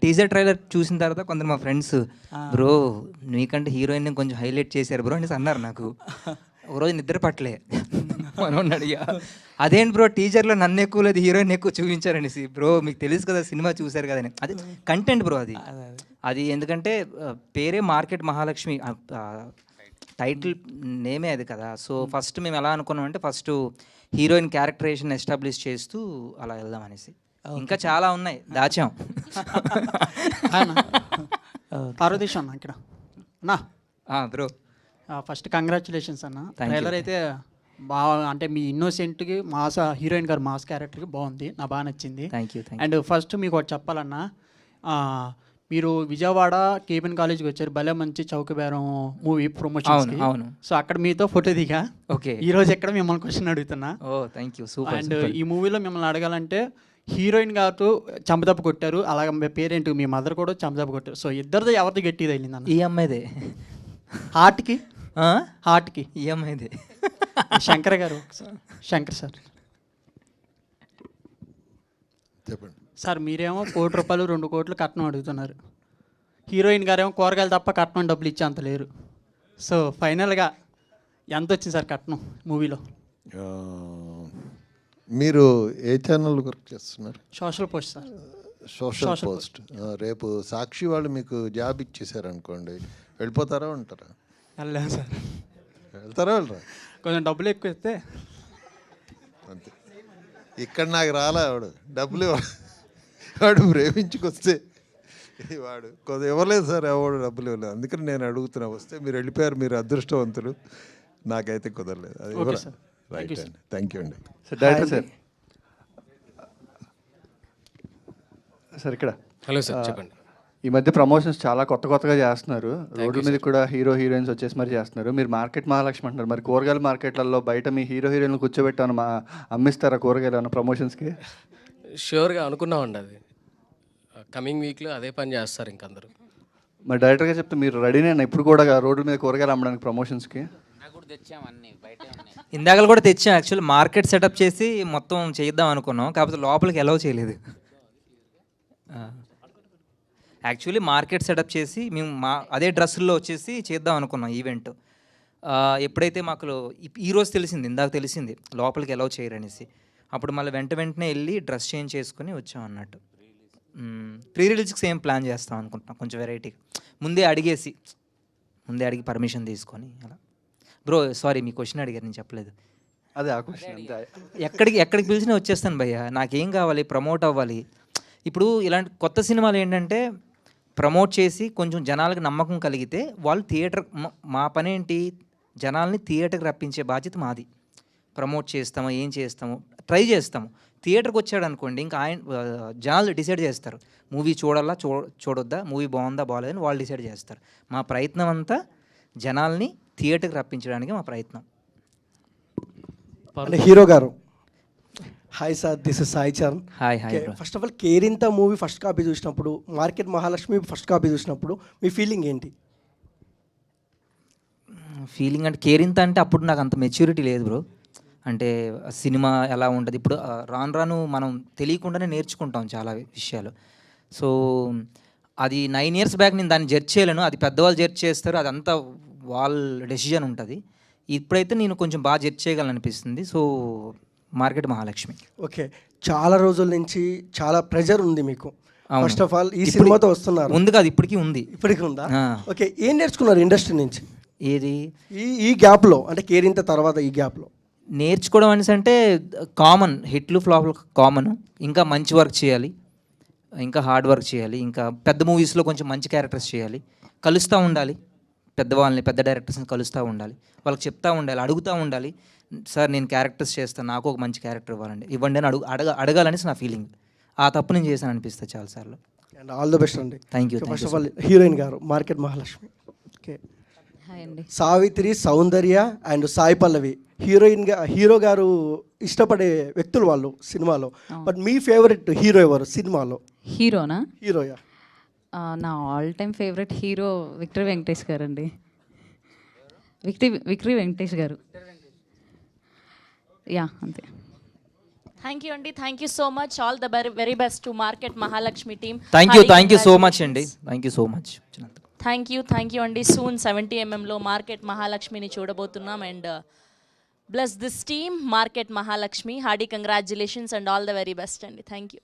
టీజర్ ట్రైలర్ చూసిన తర్వాత కొందరు మా ఫ్రెండ్స్ బ్రో నీకంటే హీరోయిన్ కొంచెం హైలైట్ చేశారు బ్రో అనేసి అన్నారు. నాకు ఒకరోజు నిద్ర పట్టలే, మనం అడిగా అదేంటి బ్రో టీజర్లో నన్ను ఎక్కువ లేదు హీరోయిన్ ఎక్కువ చూపించారనేసి. బ్రో మీకు తెలుసు కదా సినిమా చూశారు కదని, అది కంటెంట్ బ్రో. అది ఎందుకంటే పేరే మార్కెట్ మహాలక్ష్మి, టైటిల్ నేమే అది కదా. సో ఫస్ట్ మేము ఎలా అనుకున్నాం అంటే ఫస్ట్ హీరోయిన్ క్యారెక్టరేషన్ ఎస్టాబ్లిష్ చేస్తూ అలా వెళ్దాం అనేసి. ఇంకా చాలా ఉన్నాయి దాచాం. పార్వతీశం అన్న ఇక్కడ నా బ్రో, ఫస్ట్ కంగ్రాచులేషన్స్ అన్న. ట్రైలర్ అయితే బాగా, అంటే మీ ఇన్నోసెంట్కి మాస్ హీరోయిన్ గారు మాస్ క్యారెక్టర్కి బాగుంది, నాకు బాగా నచ్చింది. Thank you. అండ్ ఫస్ట్ మీకు ఒకటి చెప్పాలన్నా, మీరు విజయవాడ కేబిన్ కాలేజ్కి వచ్చారు, భలే మంచి చౌకబేరం మూవీ ప్రమోషన్. అవును. సో అక్కడ మీతో ఫోటో దిగా. ఓకే. ఈ రోజు ఎక్కడ మిమ్మల్ని క్వశ్చన్ అడుగుతున్నా. Thank you, super. అండ్ ఈ మూవీలో మిమ్మల్ని అడగాలంటే హీరోయిన్ గారు చంపదప్ప కొట్టారు, అలాగే మీ పేరేంటి, మీ మదర్ కూడా చంపదప్ప కొట్టారు. సో ఇద్దరిది ఎవరిది గట్టి తగిలింది అన్న? ఈ అమ్మాయిదే. హార్ట్కి ఈ అమ్మాయిదే. శంకర్ గారు, శంకర్ సార్. చెప్పండి సార్. మీరేమో 1 కోటి రూపాయలు 2 కోట్లు కట్నం అడుగుతున్నారు, హీరోయిన్ గారేమో కూరగాయలు తప్ప కట్నం డబ్బులు ఇచ్చే అంత లేరు. సో ఫైనల్గా ఎంత వచ్చింది సార్ కట్నం మూవీలో? మీరు ఏ ఛానల్ వర్క్ చేస్తున్నారు? Social post sir. Social post. రేపు సాక్షి వాళ్ళు మీకు జాబ్ ఇచ్చేసారనుకోండి, వెళ్ళిపోతారా ఉంటారా? వెళ్ళాం సార్. వెళ్తారా వెళ్ళరా? కొంచెం డబ్బులు ఎక్కువ ఇస్తే అంతే. ఇక్కడ నాకు రాలే డబ్బులు వాడు ప్రేమించుకొస్తే వాడు కొద్దిగా ఇవ్వలేదు సార్, ఎవడు డబ్బులు ఇవ్వలేదు. అందుకని నేను అడుగుతున్నా, వస్తే మీరు వెళ్ళిపోయారు, మీరు అదృష్టవంతులు. నాకైతే కుదరలేదు. అది రైట్ అండి. థ్యాంక్ యూ అండి. Sir director sir. సార్ ఇక్కడ. హలో సార్, చెప్పండి. ఈ మధ్య ప్రమోషన్స్ చాలా కొత్తగా చేస్తున్నారు. రోడ్డు మీద కూడా హీరోయిన్స్ వచ్చేసి మరి చేస్తున్నారు. మీరు మార్కెట్ మహాలక్ష్మి అంటున్నారు, మరి కూరగాయల మార్కెట్లలో బయట మీ హీరోయిన్లు కూర్చోబెట్టాను అమ్మిస్తారా కూరగాయలు అన్న ప్రమోషన్స్కి? ష్యూర్గా అనుకున్నామండి, అది కమింగ్ వీక్లో అదే పని చేస్తారు ఇంకందరూ. మరి డైరెక్టర్గా చెప్తే మీరు రెడీనేనా ఇప్పుడు కూడా రోడ్డు మీద కూరగాయలు అమ్మడానికి ప్రమోషన్స్కి? ఇందాకలు కూడా తెచ్చాం. యాక్చువల్లీ మార్కెట్ సెటప్ చేసి మొత్తం చేద్దాం అనుకున్నాం, కాకపోతే లోపలికి అలౌ చేయలేదు. యాక్చువల్లీ మార్కెట్ సెటప్ చేసి మేము అదే డ్రెస్సుల్లో వచ్చేసి చేద్దాం అనుకున్నాం ఈవెంట్. ఎప్పుడైతే మాకు ఈరోజు తెలిసింది, ఇందాక తెలిసింది లోపలికి అలౌ చేయరనేసి, అప్పుడు మళ్ళీ వెంటనే వెళ్ళి డ్రెస్ చేంజ్ చేసుకుని వచ్చాం అన్నట్టు. ప్రీ రిలీజ్కి సేమ్ ప్లాన్ చేస్తాం అనుకుంటున్నాం, కొంచెం వెరైటీగా. ముందే అడిగి పర్మిషన్ తీసుకొని అలా. బ్రో సారీ, మీ క్వశ్చన్ అడిగారు, నేను చెప్పలేదు. అదే ఆ క్వశ్చన్. ఎక్కడికి పిలిచినా వచ్చేస్తాను భయ్య, నాకేం కావాలి, ప్రమోట్ అవ్వాలి. ఇప్పుడు ఇలాంటి కొత్త సినిమాలు ఏంటంటే ప్రమోట్ చేసి కొంచెం జనాలకు నమ్మకం కలిగితే వాళ్ళు థియేటర్, మా పని ఏంటి, జనాల్ని థియేటర్కి రప్పించే బాధ్యత మాది. ప్రమోట్ చేస్తాము, ఏం చేస్తాము, ట్రై చేస్తాము. థియేటర్కి వచ్చాడు అనుకోండి, ఇంకా జనాలు డిసైడ్ చేస్తారు, మూవీ చూడాలా చూడొద్దా, మూవీ బాగుందా బాగాలేదని వాళ్ళు డిసైడ్ చేస్తారు. మా ప్రయత్నం అంతా జనాల్ని థియేటర్కి రప్పించడానికి మా ప్రయత్నం. అంటే హీరో గారు, hi sir, this is Sai Charan. Hi. First of all Kerintha movie first copy చూసినప్పుడు, మార్కెట్ మహాలక్ష్మి ఫస్ట్ కాపీ చూసినప్పుడు మీ ఫీలింగ్ ఏంటి? ఫీలింగ్ అంటే కేరింత అంటే అప్పుడు నాకు అంత మెచ్యూరిటీ లేదు బ్రో. అంటే సినిమా ఎలా ఉంటుంది, ఇప్పుడు రాను మనం తెలియకుండానే నేర్చుకుంటాం చాలా విషయాలు. సో అది 9 years బ్యాక్ నేను దాన్ని జడ్జ్ చేయలేను, అది పెద్దవాళ్ళు జడ్జ్ చేస్తారు, అదంతా వాళ్ళ డెసిజన్ ఉంటుంది. ఇప్పుడైతే నేను కొంచెం బాగా జడ్జ్ చేయగలను అనిపిస్తుంది. So market Mahalakshmi. ఓకే, చాలా రోజుల నుంచి చాలా ప్రెజర్ ఉంది మీకు. ఫస్ట్ ఆఫ్ ఆల్ ఈ సినిమాతో వస్తున్నారు. ఉంది కాదు, ఇప్పటికీ ఉందా? ఓకే, ఏం నేర్చుకున్నారు ఇండస్ట్రీ నుంచి ఏది ఈ గ్యాప్లో, అంటే కేరింత తర్వాత ఈ గ్యాప్లో? నేర్చుకోవడం అనేసి అంటే కామన్, హిట్లు ఫ్లాప్లు కామన్. ఇంకా మంచి వర్క్ చేయాలి, ఇంకా హార్డ్ వర్క్ చేయాలి, ఇంకా పెద్ద మూవీస్లో కొంచెం మంచి క్యారెక్టర్స్ చేయాలి, కలుస్తూ ఉండాలి పెద్దవాళ్ళని, పెద్ద డైరెక్టర్స్ని కలుస్తూ ఉండాలి, వాళ్ళకి చెప్తూ ఉండాలి, అడుగుతూ ఉండాలి, సార్ నేను క్యారెక్టర్స్ చేస్తాను, నాకు ఒక మంచి క్యారెక్టర్ ఇవ్వండి అని అడగాలనేసి నా ఫీలింగ్. ఆ తప్పు నేను చేశాను అనిపిస్తుంది చాలాసార్లు. అండ్ ఆల్ ద బెస్ట్ అండి. Thank you. First of all heroine గారు market Mahalakshmi. Okay, Savitri, Soundarya and Sai Pallavi hero గారు ఇష్టపడే వ్యక్తులు వాళ్ళు సినిమాలో. బట్ మీ ఫేవరెట్ హీరో ఎవరు సినిమాలో? హీరోనా? హీరోయా? నా all time favourite hero Victory Venkatesh గారు అండి. విక్టరీ వెంకటేష్ గారు. యా, అంతే. థ్యాంక్ యూ అండి, thank you so much. All the very best to market Mahalakshmi team. Thank you so much అండి. Thank you so much. Thank you అండి. సూన్ 70mm మార్కెట్ మహాలక్ష్మిని చూడబోతున్నాం. And bless this team, Market Mahalakshmi. Hearty congratulations and all the very best. Thank you.